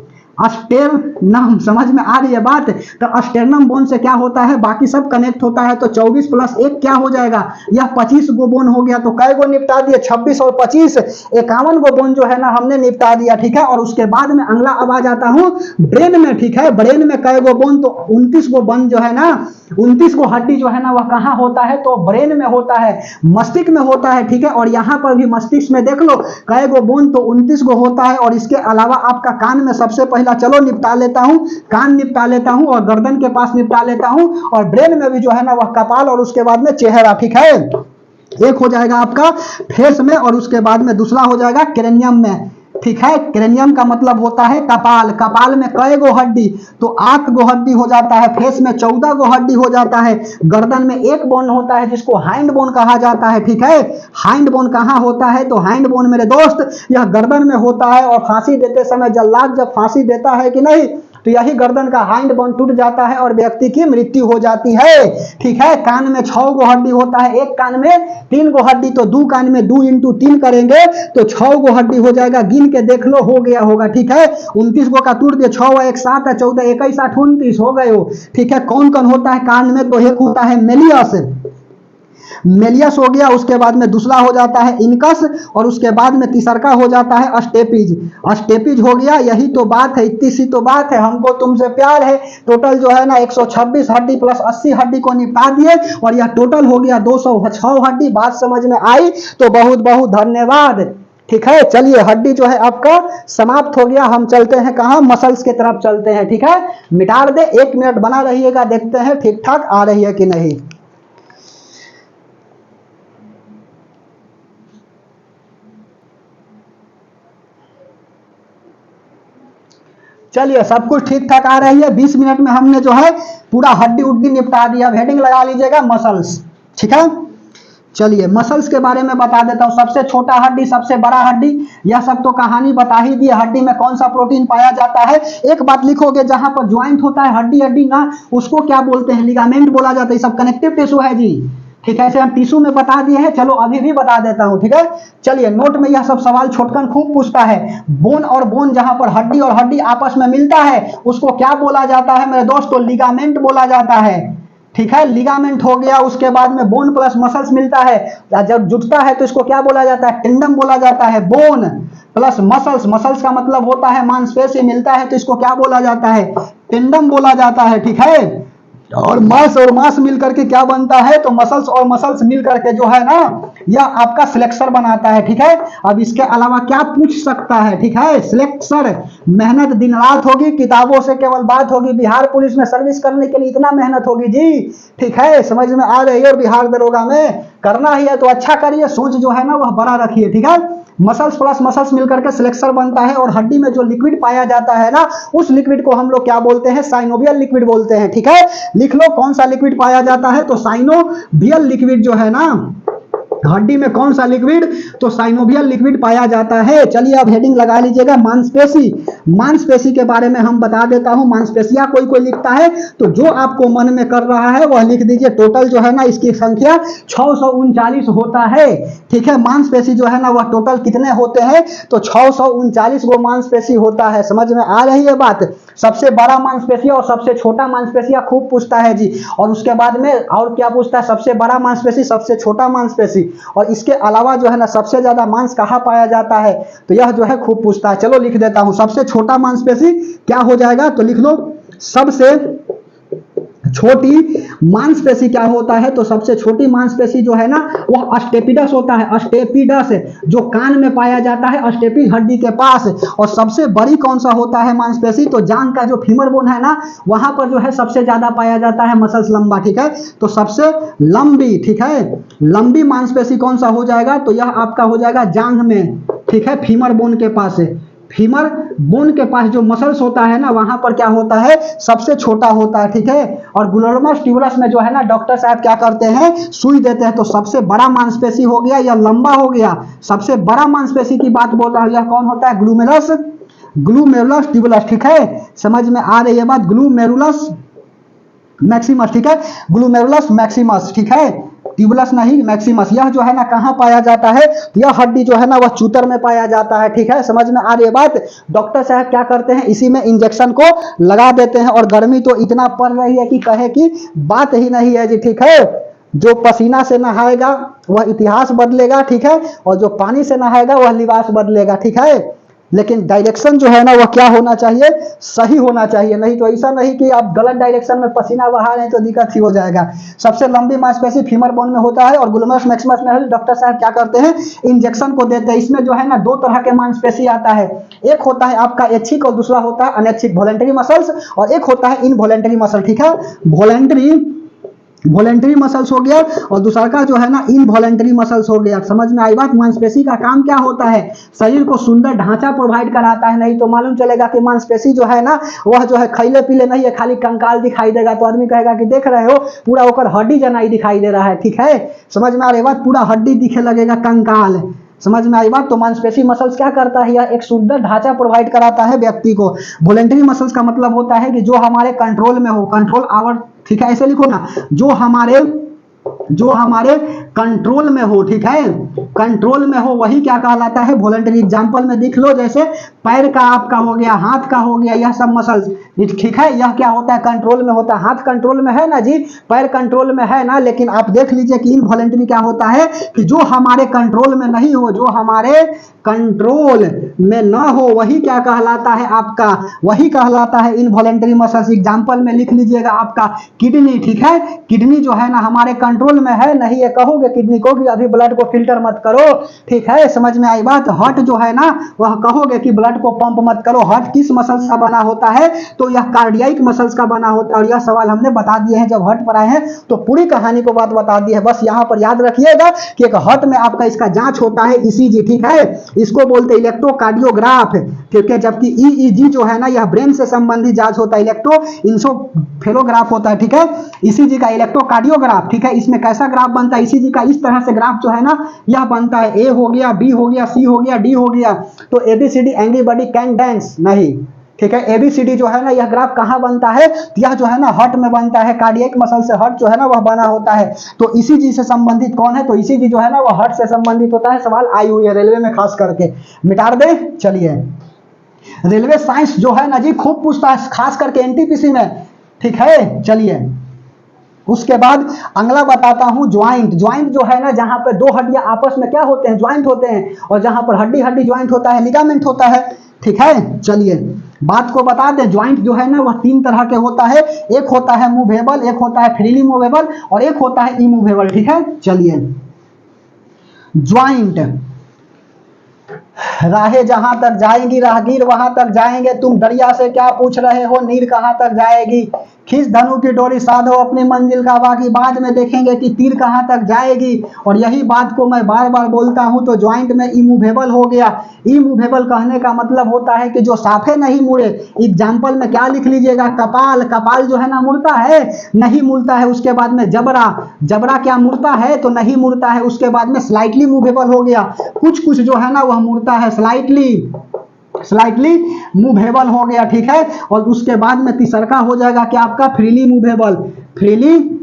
[SPEAKER 1] स्टेर्नम, समझ में आ रही है बात। तो स्टेर्नम बोन से क्या होता है, बाकी सब कनेक्ट होता है। तो 24 प्लस 1 क्या हो जाएगा, यह 25 गो बोन हो गया। तो कै गो निपटा दिए, 26 और 25, 51 गो बोन जो है ना हमने निपटा दिया, ठीक है। और उसके बाद में अगला अब आ जाता हूं ब्रेन में, ठीक है। ब्रेन में कै गो बोन, तो 29 गो बोन जो है ना, 29 गो हड्डी जो है ना वह कहां होता है, तो ब्रेन में होता है, मस्तिष्क में होता है, ठीक है। और यहां पर भी मस्तिष्क में देख लो कै गो बोन, तो 29 गो होता है। और इसके अलावा आपका कान में सबसे पहला चलो निपटा लेता हूं, कान निपटा लेता हूं, और गर्दन के पास निपटा लेता हूं, और ब्रेन में भी जो है ना वह कपाल, और उसके बाद में चेहरा, ठीक है। एक हो जाएगा आपका फेस में, और उसके बाद में दूसरा हो जाएगा क्रेनियम में। ठीक है। क्रेनियम का मतलब होता है कपाल, कपाल में कई गो हड्डी, तो 8 गो हड्डी हो जाता है। फेस में 14 गो हड्डी हो जाता है। गर्दन में एक बोन होता है जिसको हाइंड बोन कहा जाता है, ठीक है। हाइंड बोन कहाँ होता है, तो हाइंड बोन मेरे दोस्त यह गर्दन में होता है। और फांसी देते समय जल्लाद जब फांसी देता है कि नहीं, तो यही गर्दन का हाइंड बोन टूट जाता है और व्यक्ति की मृत्यु हो जाती है, ठीक है। कान में 6 गो हड्डी होता है, एक कान में 3 गो हड्डी, तो 2 कान में 2 × 3 करेंगे तो 6 गो हड्डी हो जाएगा। गिन के देख लो, हो गया होगा, ठीक है। 29 गो का टूट दिया, 6 व 1 7 है, 14 21 8 29 हो गए हो, ठीक है। कौन कौन होता है कान में, तो एक होता है मेलियस, मेलियस हो गया। उसके बाद में दूसरा हो जाता है इनकस, और उसके बाद में तीसरा हो जाता है अस्टेपिज, अस्टेपिज हो गया। यही तो बात है, इतनी सी तो बात है, हमको तुमसे प्यार है। टोटल जो है ना 126 हड्डी प्लस 80 हड्डी को निपटा दिए, और यह टोटल हो गया 206 हड्डी। बात समझ में आई तो बहुत बहुत धन्यवाद, ठीक है। चलिए, हड्डी जो है आपका समाप्त हो गया। हम चलते हैं कहाँ, मसल्स की तरफ चलते हैं, ठीक है। मिटा दे, 1 मिनट बना रहिएगा, देखते हैं ठीक ठाक आ रही है कि नहीं। चलिए, सब कुछ ठीक ठाक आ रही है। 20 मिनट में हमने जो है पूरा हड्डी उड्डी निपटा दिया। हेडिंग लगा लीजिएगा मसल्स, ठीक है। चलिए, मसल्स के बारे में बता देता हूँ। सबसे छोटा हड्डी, सबसे बड़ा हड्डी, यह सब तो कहानी बता ही दी। हड्डी में कौन सा प्रोटीन पाया जाता है, एक बात लिखोगे, जहां पर ज्वाइंट होता है हड्डी हड्डी ना, उसको क्या बोलते हैं, लिगामेंट बोला जाता है। सब कनेक्टिव टिश्यू है जी, ठीक है। ऐसे हम टिश्यू में बता दिए हैं, चलो अभी भी बता देता हूं, ठीक है। चलिए, नोट में यह सब सवाल छोटकन खूब पूछता है। बोन और बोन, जहां पर हड्डी और हड्डी आपस में मिलता है, उसको क्या बोला जाता है मेरे दोस्तों, लिगामेंट बोला जाता है, ठीक है। लिगामेंट हो गया। उसके बाद में बोन प्लस मसल्स मिलता है, जब जुटता है तो इसको क्या बोला जाता है, टेंडम बोला जाता है। बोन प्लस मसल्स, मसल्स का मतलब होता है मांसपेशी, मिलता है तो इसको क्या बोला जाता है, टेंडम बोला जाता है, ठीक है। और मांस मिल करके क्या बनता है, तो मसल्स और मसल्स मिल करके जो है ना, यह आपका सिलेक्सर बनाता है, ठीक है। अब इसके अलावा क्या पूछ सकता है, ठीक है, सिलेक्सर। मेहनत दिन रात होगी, किताबों से केवल बात होगी। बिहार पुलिस में सर्विस करने के लिए इतना मेहनत होगी जी, ठीक है, समझ में आ रही है। और बिहार दरोगा में करना ही है तो अच्छा करिए, सोच जो है ना वह बड़ा रखिए, ठीक है। मसल्स प्लस मसल्स मिलकर के सिलेक्सर बनता है। और हड्डी में जो लिक्विड पाया जाता है ना, उस लिक्विड को हम लोग क्या बोलते हैं, साइनोवियल लिक्विड बोलते हैं, ठीक है। लिख लो कौन सा लिक्विड पाया जाता है, तो साइनोवियल लिक्विड जो है ना, हड्डी में कौन सा लिक्विड, तो साइनोवियल लिक्विड पाया जाता है। चलिए, अब हेडिंग लगा लीजिएगा मांसपेशी। मांसपेशी के बारे में हम बता देता हूं। मांसपेशियां कोई कोई लिखता है, तो जो आपको मन में कर रहा है वह लिख दीजिए। टोटल जो है ना इसकी संख्या 639 होता है, ठीक है। मांसपेशी जो है ना वह टोटल कितने होते हैं, तो 639 गो मांसपेशी होता है। समझ में आ रही है बात। सबसे बड़ा मांसपेशी और सबसे छोटा मांसपेशियां खूब पूछता है जी। और उसके बाद में और क्या पूछता है, सबसे बड़ा मांसपेशी, सबसे छोटा मांसपेशी, और इसके अलावा जो है ना सबसे ज्यादा मांस कहाँ पाया जाता है, तो यह जो है खूब पूछता है। चलो लिख देता हूं, सबसे छोटा मांसपेशी क्या हो जाएगा, तो लिख लो सबसे छोटी मांसपेशी क्या होता है, तो सबसे छोटी मांसपेशी जो है ना वह अस्टेपिडस होता है। अस्टेपिडस जो कान में पाया जाता है, अस्टेपिड हड्डी के पास। और सबसे बड़ी कौन सा होता है मांसपेशी, तो जांघ का जो फीमर बोन है ना, वहां पर जो है सबसे ज्यादा पाया जाता है मसल्स लंबा, ठीक है। तो सबसे लंबी, ठीक है, लंबी मांसपेशी कौन सा हो जाएगा, तो यह आपका हो जाएगा जांघ में, ठीक है, फीमर बोन के पास है। फीमर बोन के पास जो मसल्स होता है ना, वहां पर क्या होता है, सबसे छोटा होता है, ठीक है। और ग्लोमरुलस ट्यूबरस में जो है ना डॉक्टर साहब क्या करते हैं, सुई देते हैं। तो सबसे बड़ा मांसपेशी हो गया या लंबा हो गया। सबसे बड़ा मांसपेशी की बात बोल रहा हूं, यह कौन होता है, ग्लूमेरुलस ट्यूबरस, ठीक है। समझ में आ रही है बात, ग्लूमेरुलस मैक्सिमस, ठीक है, ग्लूमेरुलस मैक्सिमस, ठीक है, ट्यूबुलस नहीं, मैक्सिमस। यह जो है ना कहाँ पाया जाता है, यह हड्डी जो है ना वह चूतर में पाया जाता है, ठीक है। समझ में आ रही है बात। डॉक्टर साहब क्या करते हैं, इसी में इंजेक्शन को लगा देते हैं। और गर्मी तो इतना पड़ रही है कि कहे कि बात ही नहीं है जी, ठीक है। जो पसीना से नहाएगा वह इतिहास बदलेगा, ठीक है, और जो पानी से नहाएगा वह लिबास बदलेगा, ठीक है। लेकिन डायरेक्शन जो है ना वह क्या होना चाहिए, सही होना चाहिए। नहीं तो ऐसा नहीं कि आप गलत डायरेक्शन में पसीना बहा रहे हैं तो दिक्कत ही हो जाएगा। सबसे लंबी मांसपेशी फीमर बोन में होता है। और ग्लूमेरुलस मैक्सिमस में डॉक्टर साहब क्या करते हैं, इंजेक्शन को देते हैं। इसमें जो है ना 2 तरह के मांसपेशी आता है। एक होता है आपका ऐच्छिक और दूसरा होता है अनैच्छिक, वॉलेंटरी मसल्स, और एक होता है इनवॉलेंटरी मसल, ठीक है। वॉलेंटरी वॉलेंटरी मसल्स हो गया और दूसरा का जो है ना इनवॉलेंटरी मसल्स हो गया। समझ में आई बात। मांसपेशी का काम क्या होता है, शरीर को सुंदर ढांचा प्रोवाइड कराता है। नहीं तो मालूम चलेगा कि मांसपेशी जो है ना वह जो है खैले पीले नहीं है, खाली कंकाल दिखाई देगा तो आदमी कहेगा कि देख रहे हो पूरा होकर हड्डी जनाई दिखाई दे रहा है। ठीक है, समझ में आ रही बात, पूरा हड्डी दिखे लगेगा, कंकाल। समझ में आई बात। तो मांसपेशी मसल्स क्या करता है, यह एक सुंदर ढांचा प्रोवाइड कराता है व्यक्ति को। वॉलेंटरी मसल्स का मतलब होता है कि जो हमारे कंट्रोल में हो, कंट्रोल आवर, ठीक है ऐसे लिखो ना, जो हमारे कंट्रोल में हो। ठीक है, कंट्रोल में हो वही क्या कहलाता है, वॉलंटरी। एग्जांपल में देख लो, जैसे पैर का आपका हो गया, हाथ का हो गया, यह सब मसल्स, ठीक है, यह क्या होता है, कंट्रोल में होता है। हाथ कंट्रोल में है ना जी, पैर कंट्रोल में है ना, लेकिन आप देख लीजिए कि इनवॉलंटरी क्या होता है कि जो हमारे कंट्रोल में नहीं हो, जो हमारे कंट्रोल में ना हो वही क्या कहलाता है आपका, वही कहलाता है इनवॉलंटरी मसल्स। एग्जांपल में लिख लीजिएगा आपका किडनी। ठीक है, किडनी जो है ना हमारे कंट्रोल में है नहीं, ये कहोगे किडनी को कि अभी ब्लड को फिल्टर मत करो। ठीक है, समझ में आई बात। हार्ट जो है ना वह कहोगे कि ब्लड को पंप मत करो। हार्ट किस मसल्स का बना होता है, तो यह कार्डियाइक मसल्स का बना होता है। और यह सवाल हमने बता दिए हैं जब हार्ट पर आए हैं, तो पूरी कहानी को बात बता दी है। बस यहाँ पर याद रखिएगा कि एक हार्ट में आपका इसका जांच होता है ईसीजी। ठीक है, इसको बोलते हैं इलेक्ट्रोकार्डियोग्राफ। ठीक है, जबकि ईईजी जो है ना यह ब्रेन से संबंधित जांच होता है, इलेक्ट्रो इंसोफेलोग्राफ होता है। ठीक है, ईसीजी का इलेक्ट्रोकार्डियोग्राफ। ठीक है, इसमें कैसा ग्राफ बनता है, ईसीजी का इस तरह से ग्राफ जो है ना यह बनता है, ए हो गया, बी हो गया, सी हो गया, डी हो गया। तो एबीसीडी एंग्रीबॉडी कैन डांस नहीं। ठीक है, एबीसीडी जो है ना यह ग्राफ कहाँ बनता है, यह जो है ना हार्ट में बनता है। कार्डियक मसल से हार्ट जो है ना वह बना होता है। तो ईसीजी से संबंधित कौन है, तो ईसीजी जो है ना वह हार्ट से संबंधित होता है। सवाल आई हुई है रेलवे में खास करके, मिटा दे। चलिए, रेलवे साइंस जो है ना जी खूब पूछता है, खास करके एनटीपीसी में। ठीक है, चलिए उसके बाद अगला बताता हूं ज्वाइंट। ज्वाइंट जो है ना जहां पे दो हड्डियां आपस में क्या होते हैं, ज्वाइंट होते हैं। और जहां पर हड्डी हड्डी ज्वाइंट होता है, लिगामेंट होता है। ठीक है, चलिए बात को बता दें, ज्वाइंट जो है ना वह तीन तरह के होता है। एक होता है मूवेबल, एक होता है फ्रीली मूवेबल और एक होता है इमूवेबल। ठीक है, चलिए ज्वाइंट, राहें जहां तक जाएंगी राहगीर वहां तक जाएंगे, तुम दरिया से क्या पूछ रहे हो, नीर कहां तक जाएगी। खींच धनु की डोरी साधो अपनी मंजिल का, बाकी बाद में देखेंगे कि तीर कहां तक जाएगी। और यही बात को मैं बार बार बोलता हूं। तो ज्वाइंट में इमूवेबल हो गया। इमूवेबल कहने का मतलब होता है कि जो साफे नहीं मुड़े। एग्जाम्पल में क्या लिख लीजिएगा, कपाल। कपाल जो है ना मुड़ता है, नहीं मुड़ता है। उसके बाद में जबड़ा, जबड़ा क्या मुड़ता है, तो नहीं मुड़ता है। उसके बाद में स्लाइटली मूवेबल हो गया। कुछ कुछ जो है ना वह मुड़ता है, स्लाइटली मूवेबल हो गया। ठीक है, और उसके बाद में तीसरा हो जाएगा कि आपका फ्रीली मूवेबल। फ्रीली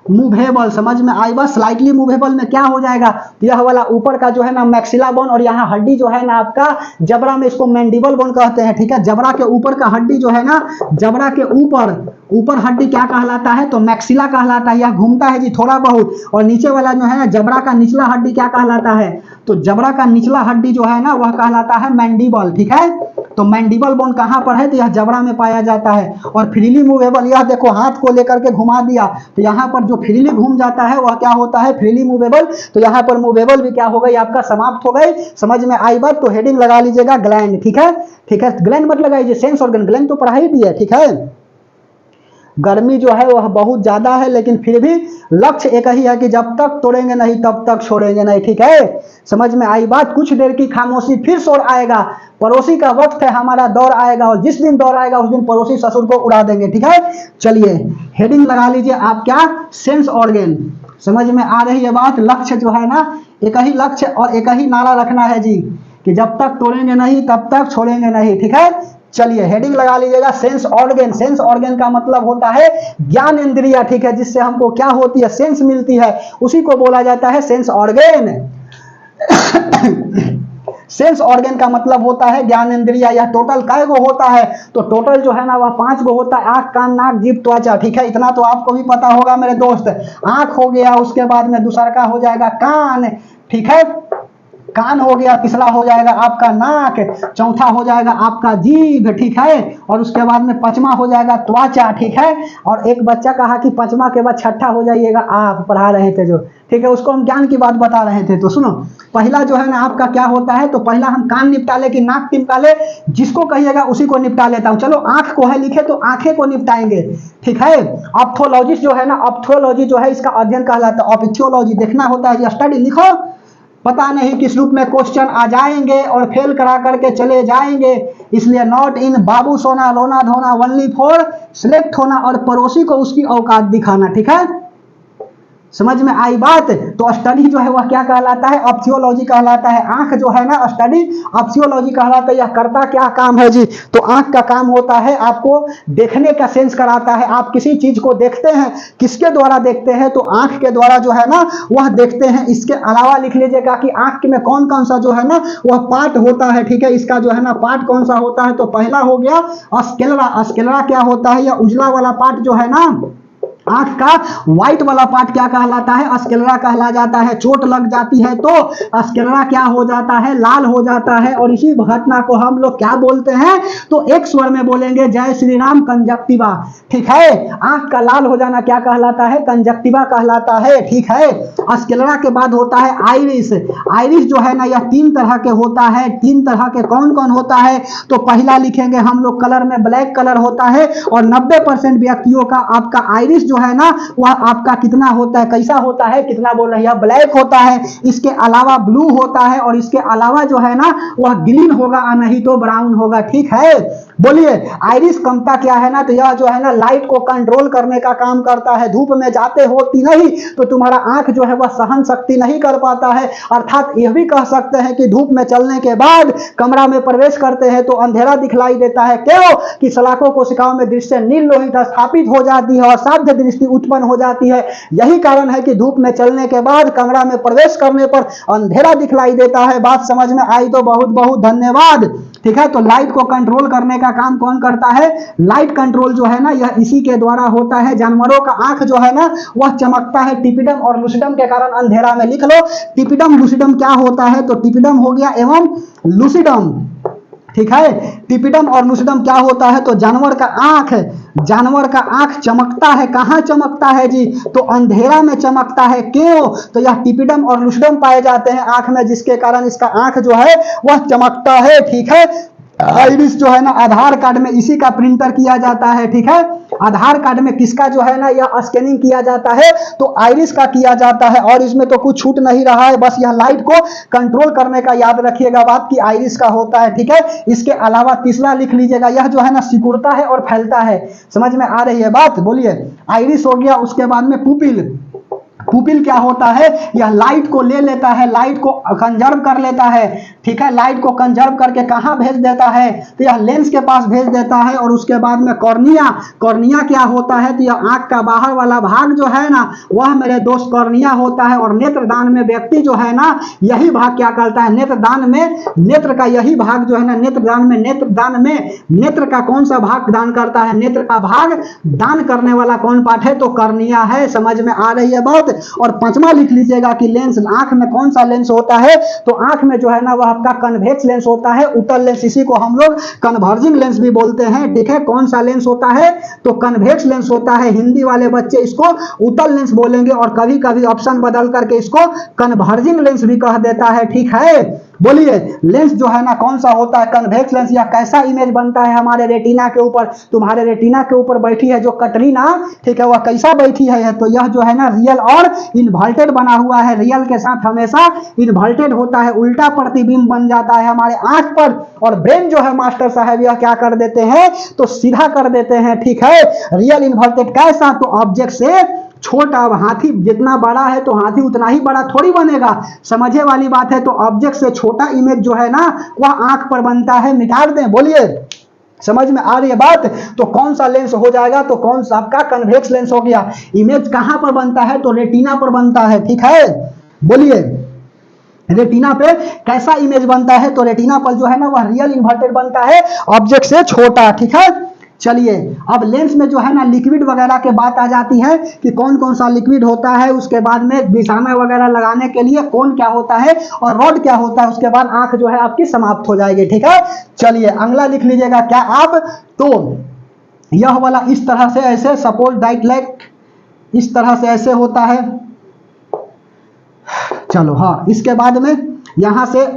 [SPEAKER 1] मूवेबल, समझ में आई बात। स्लाइटली मूवेबल में क्या हो जाएगा, यह वाला ऊपर का जो है ना मैक्सिला बोन और यहाँ हड्डी जो है ना आपका जबड़ा में, इसको मैंडिबल बोन कहते हैं। ठीक है, जबड़ा के ऊपर का हड्डी जो है ना, जबड़ा के ऊपर हड्डी क्या कहलाता है, तो मैक्सिला कहलाता है। यह घूमता है जी थोड़ा बहुत। और नीचे वाला जो है ना जबड़ा का निचला हड्डी क्या कहलाता है, तो जबड़ा का निचला हड्डी जो है ना वह कहलाता है मैंडिबल। ठीक है, तो मैंडिबल बोन कहां पर है, तो यह जबड़ा में पाया जाता है। और फ्रीली मूवेबल, यह देखो हाथ को लेकर के घुमा दिया तो यहां पर जो फ्रीली घूम जाता है वह क्या होता है, फ्रीली मूवेबल। तो यहां पर मूवेबल भी क्या हो गई आपका, समाप्त हो गई। समझ में आई बात। तो हेडिंग लगा लीजिएगा ग्लैंड। ठीक है, ठीक है, ग्लैंड मत लगाइए, सेंस ऑर्गन। ग्लैंड तो पढ़ा ही दिया। ठीक है, गर्मी जो है वह बहुत ज्यादा है, लेकिन फिर भी लक्ष्य एक ही है कि जब तक तोड़ेंगे नहीं तब तक छोड़ेंगे नहीं। ठीक है, समझ में आई बात। कुछ देर की खामोशी फिर शोर आएगा, पड़ोसी का वक्त है हमारा दौर आएगा, और जिस दिन दौर आएगा उस दिन पड़ोसी ससुर को उड़ा देंगे। ठीक है, चलिए हेडिंग लगा लीजिए आप क्या, सेंस ऑर्गन। समझ में आ रही है बात। लक्ष्य जो है ना, एक ही लक्ष्य और एक ही नारा रखना है जी, कि जब तक तोड़ेंगे नहीं तब तक छोड़ेंगे नहीं। ठीक है, चलिए हेडिंग लगा लीजिएगा सेंस ऑर्गन। सेंस ऑर्गन का मतलब होता है ज्ञान इंद्रिया। ठीक है, जिससे हमको क्या होती है, सेंस मिलती है, उसी को बोला जाता है सेंस ऑर्गन। सेंस ऑर्गन का मतलब होता है ज्ञान इंद्रिया। यह टोटल काय गो होता है, तो टोटल जो है ना वह 5 गो होता है, आंख कान नाक जीभ त्वचा। ठीक है, इतना तो आपको भी पता होगा मेरे दोस्त। आंख हो गया, उसके बाद में दूसरा का हो जाएगा कान। ठीक है, कान हो गया, तीसरा हो जाएगा आपका नाक, चौथा हो जाएगा आपका जीभ, ठीक है, और उसके बाद में पांचवा हो जाएगा त्वचा, ठीक है। और एक बच्चा कहा कि पांचवा के बाद छठा हो जाइएगा आप, पढ़ा रहे थे जो, ठीक है, उसको हम ज्ञान की बात बता रहे थे। तो सुनो, पहला जो है ना आपका क्या होता है, तो पहला हम कान निपटा ले कि नाक निपटा ले, जिसको कहिएगा उसी को निपटा लेता हूं। चलो आंख को है लिखे तो आंखें को निपटाएंगे, ठीक है। ऑप्थोलॉजिस्ट जो है ना, ऑप्थोलॉजी जो है इसका अध्ययन कहलाता है। ऑप्थियोलॉजी देखना होता है, स्टडी लिखो, पता नहीं किस रूप में क्वेश्चन आ जाएंगे और फेल करा करके चले जाएंगे, इसलिए नॉट इन बाबू सोना रोना धोना ओनली फॉर सिलेक्ट होना और पड़ोसी को उसकी औकात दिखाना, ठीक है। समझ में आई बात। तो स्टडी जो है वह क्या कहलाता है, ऑप्थियोलॉजी कहलाता है। आंख जो है ना स्टडी ऑप्थियोलॉजी कहलाता है। यह करता क्या काम है जी, तो आंख का काम होता है आपको देखने का सेंस कराता है। आप किसी चीज को देखते हैं, किसके द्वारा देखते हैं, तो आंख के द्वारा जो है ना वह देखते हैं। इसके अलावा लिख लीजिएगा कि आंख में कौन कौन सा जो है ना वह पार्ट होता है, ठीक है। इसका जो है ना पार्ट कौन सा होता है, तो पहला हो गया स्क्लेरा। स्क्लेरा क्या होता है, यह उजला वाला पार्ट जो है ना आंख का, व्हाइट वाला पार्ट क्या कहलाता है, स्क्लेरा कहला जाता है। चोट लग जाती है तो स्क्लेरा क्या हो जाता है, लाल हो जाता है। और इसी घटना को हम लोग क्या बोलते हैं, तो एक स्वर में बोलेंगे जय श्री राम, कंजक्टिवा, ठीक है। आंख का लाल हो जाना क्या कहलाता है, कंजक्टिवा कहलाता है, ठीक है। स्क्लेरा के बाद होता है आइरिस। आइरिस जो है ना यह तीन तरह के होता है। तीन तरह के कौन कौन होता है, तो पहला लिखेंगे हम लोग कलर में, ब्लैक कलर होता है। और 90% व्यक्तियों का आपका आइरिस जो है ना वह आपका कितना होता है, कैसा होता है, कितना बोल रहे हैं, ब्लैक होता है। इसके अलावा ब्लू होता है, और इसके अलावा जो है ना वह ग्रीन होगा, नहीं तो ब्राउन होगा, ठीक है। बोलिए आइरिस कमता क्या है ना, तो यह जो है ना लाइट को कंट्रोल करने का काम करता है। धूप में जाते होती नहीं तो तुम्हारा आंख जो है वह सहन शक्ति नहीं कर पाता है। अर्थात यह भी कह सकते हैं कि धूप में चलने के बाद कमरा में प्रवेश करते हैं तो अंधेरा दिखलाई देता है। क्यों कि सलाखों कोशिकाओं में दृश्य निर्लोहित स्थापित हो जाती है और साध्य दृष्टि उत्पन्न हो जाती है। यही कारण है कि धूप में चलने के बाद कमरा में प्रवेश करने पर अंधेरा दिखलाई देता है। बात समझ में आई तो बहुत बहुत धन्यवाद, ठीक है। तो लाइट को कंट्रोल करने का काम कौन करता है, लाइट कंट्रोल जो है ना यह इसी के द्वारा होता है। जानवरों का आंख जो है ना वह चमकता है टिपिडम और लूसिडम के कारण अंधेरा में। लिख लो टिपिडम लूसिडम क्या होता है, तो टिपिडम हो गया एवं लूसिडम, ठीक है। टिपिडम और लूसिडम क्या होता है, तो जानवर का आंख, जानवर का आंख चमकता है। कहां चमकता है जी, तो अंधेरा में चमकता है। क्यों, तो यह टिपिडम और लूसिडम पाए जाते हैं आंख में, जिसके कारण इसका आंख जो है वह चमकता है, ठीक है। आइरिस जो है ना आधार कार्ड में इसी का प्रिंटर किया जाता है, ठीक है। आधार कार्ड में किसका जो है ना यह स्कैनिंग किया जाता है, तो आइरिस का किया जाता है। और इसमें तो कुछ छूट नहीं रहा है, बस यह लाइट को कंट्रोल करने का याद रखिएगा बात की आइरिस का होता है, ठीक है। इसके अलावा तीसरा लिख लीजिएगा, यह जो है ना सिकुड़ता है और फैलता है। समझ में आ रही है बात, बोलिए। आइरिस हो गया, उसके बाद में पुपिल। पुपिल क्या होता है, यह लाइट को ले लेता है, लाइट को कंजर्व कर लेता है, ठीक है। लाइट को कंजर्व करके कहां भेज देता है, तो यह लेंस के पास भेज देता है। और उसके बाद में कॉर्निया, कॉर्निया क्या होता है, तो यह आंख का बाहर वाला भाग जो है ना वह मेरे दोस्त कॉर्निया होता है। और नेत्रदान में व्यक्ति जो है ना यही भाग क्या करता है, नेत्रदान में नेत्र का यही भाग जो है ना, नेत्रदान में नेत्र का कौन सा भाग दान करता है, नेत्र का भाग दान करने वाला कौन पार्ट है, तो कॉर्निया है। समझ में आ रही है बात। और पांचवा लिख लीजिएगा कि लेंस, आंख में कौन सा लेंस होता है, तो आंख में जो है ना वह आपका कन्वेक्स लेंस होता है, उत्तल लेंस। इसी को हम लोग कन्वर्जिंग लेंस भी बोलते हैं, ठीक है। कौन सा लेंस होता है, तो कन्वेक्स लेंस होता है। हिंदी वाले बच्चे इसको उत्तल लेंस बोलेंगे और कभी कभी ऑप्शन बदल करके इसको कन्वर्जिंग लेंस भी कह देता है, ठीक है। बोलिए लेंस जो है ना कौन सा होता है, कन्वेक्स लेंस। यह कैसा इमेज बनता है हमारे रेटिना के ऊपर, तुम्हारे रेटिना के ऊपर बैठी है जो कटरीना, ठीक है, वह कैसा बैठी है, तो यह जो है ना रियल और इन्वर्टेड बना हुआ है। रियल के साथ हमेशा इन्वर्टेड होता है, उल्टा प्रतिबिंब बन जाता है हमारे आंख पर। और ब्रेन जो है मास्टर साहब यह क्या कर देते हैं, तो सीधा कर देते हैं, ठीक है। रियल इन्वर्टेड कैसा, तो ऑब्जेक्ट से छोटा, हाथी जितना बड़ा है तो हाथी उतना ही बड़ा थोड़ी बनेगा, समझे वाली बात है। तो ऑब्जेक्ट से छोटा इमेज जो है ना वह आंख पर बनता है। मिटा दें, बोलिए समझ में आ रही है बात। तो कौन सा लेंस हो जाएगा, तो कौन सा आपका कन्वेक्स लेंस हो गया। इमेज कहां पर बनता है, तो रेटिना पर बनता है, ठीक है। बोलिए रेटिना पे कैसा इमेज बनता है, तो रेटिना पर जो है ना वह रियल इन्वर्टेड बनता है, ऑब्जेक्ट से छोटा, ठीक है। चलिए अब लेंस में जो है ना लिक्विड वगैरह के बात आ जाती है कि कौन कौन सा लिक्विड होता है, उसके बाद में दिशाना वगैरह लगाने के लिए कौन क्या होता है और रॉड क्या होता है, उसके बाद आंख जो है आपकी समाप्त हो जाएगी। ठीक है, चलिए अगला लिख लीजिएगा क्या आप, तो यह वाला इस तरह से ऐसे सपोज डाइटलेक इस तरह से ऐसे होता है। चलो हाँ, इसके बाद में यहां से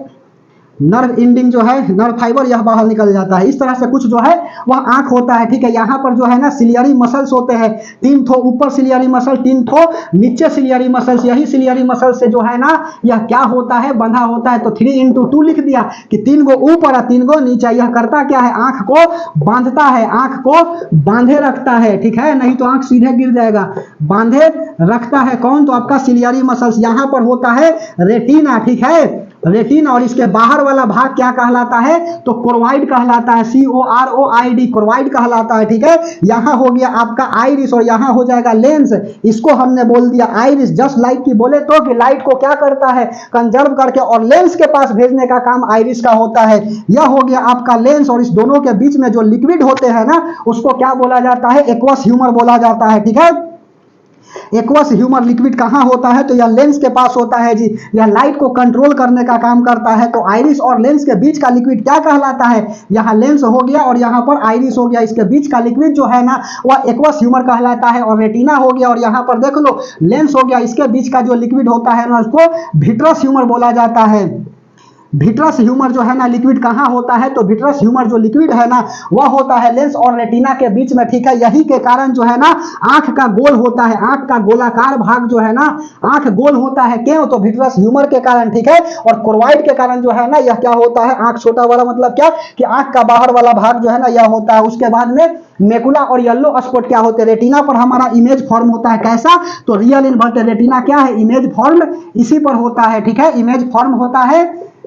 [SPEAKER 1] नर्व इंडिंग जो है नर्व फाइबर यह बाहर निकल जाता है। इस तरह से कुछ जो है वह आंख होता है। ठीक है, यहाँ पर जो है ना सिलियरी मसल्स होते हैं, 3 ठो ऊपर सिलियरी मसल, 3 ठो नीचे सिलियरी मसल्स। यही सिलियरी मसल से जो है ना यह क्या होता है, बंधा होता है। तो 3 × 2 लिख दिया कि 3 गो ऊपर और 3 गो नीचे। यह करता क्या है, आंख को बांधता है, आंख को बांधे रखता है। ठीक है, नहीं तो आंख सीधे गिर जाएगा। बांधे रखता है कौन, तो आपका सिलियरी मसल्स। यहाँ पर होता है रेटिना। ठीक है, रेटिना, और इसके बाहर वाला भाग क्या कहलाता है, तो कोरोइड कहलाता है, COROID, कोरोइड कहलाता है। ठीक है, यहाँ हो गया आपका आइरिस और यहाँ हो जाएगा लेंस। इसको हमने बोल दिया आइरिस, जस्ट लाइक की बोले तो कि लाइट को क्या करता है, कंजर्व करके और लेंस के पास भेजने का काम आइरिस का होता है। यह हो गया आपका लेंस, और इस दोनों के बीच में जो लिक्विड होते हैं ना उसको क्या बोला जाता है, एक्वस ह्यूमर बोला जाता है। ठीक है, एक्वस ह्यूमर लिक्विड कहाँ होता है, तो यह लेंस के पास होता है जी। यह लाइट को कंट्रोल करने का काम करता है। तो आइरिस और लेंस के बीच का लिक्विड क्या कहलाता है, यहाँ लेंस हो गया और यहाँ पर आइरिस हो गया। इसके बीच का लिक्विड जो है ना वह एक्वस ह्यूमर कहलाता है। और रेटिना हो गया और यहाँ पर देख लो लेंस हो गया, इसके बीच का जो लिक्विड होता है ना उसको विट्रस ह्यूमर बोला जाता है। विट्रस ह्यूमर जो है ना लिक्विड कहाँ होता है, तो विट्रस ह्यूमर जो लिक्विड है ना वह होता है लेंस और रेटिना के बीच में। ठीक है, यही के कारण जो है ना आंख का गोल होता है, आंख का गोलाकार भाग जो है ना आंख गोल होता है। क्यों, तो विट्रस ह्यूमर के कारण। ठीक है, और कोरोइड के कारण जो है ना यह क्या होता है, आंख छोटा वाला, मतलब क्या कि आंख का बाहर वाला भाग जो है ना यह होता है। उसके बाद में मेकुला और येलो स्पॉट क्या होते हैं, रेटिना पर हमारा इमेज फॉर्म होता है। कैसा, तो रियल इन्वर्टेड रेटिना क्या है, इमेज फॉर्म इसी पर होता है। ठीक है, इमेज फॉर्म होता है।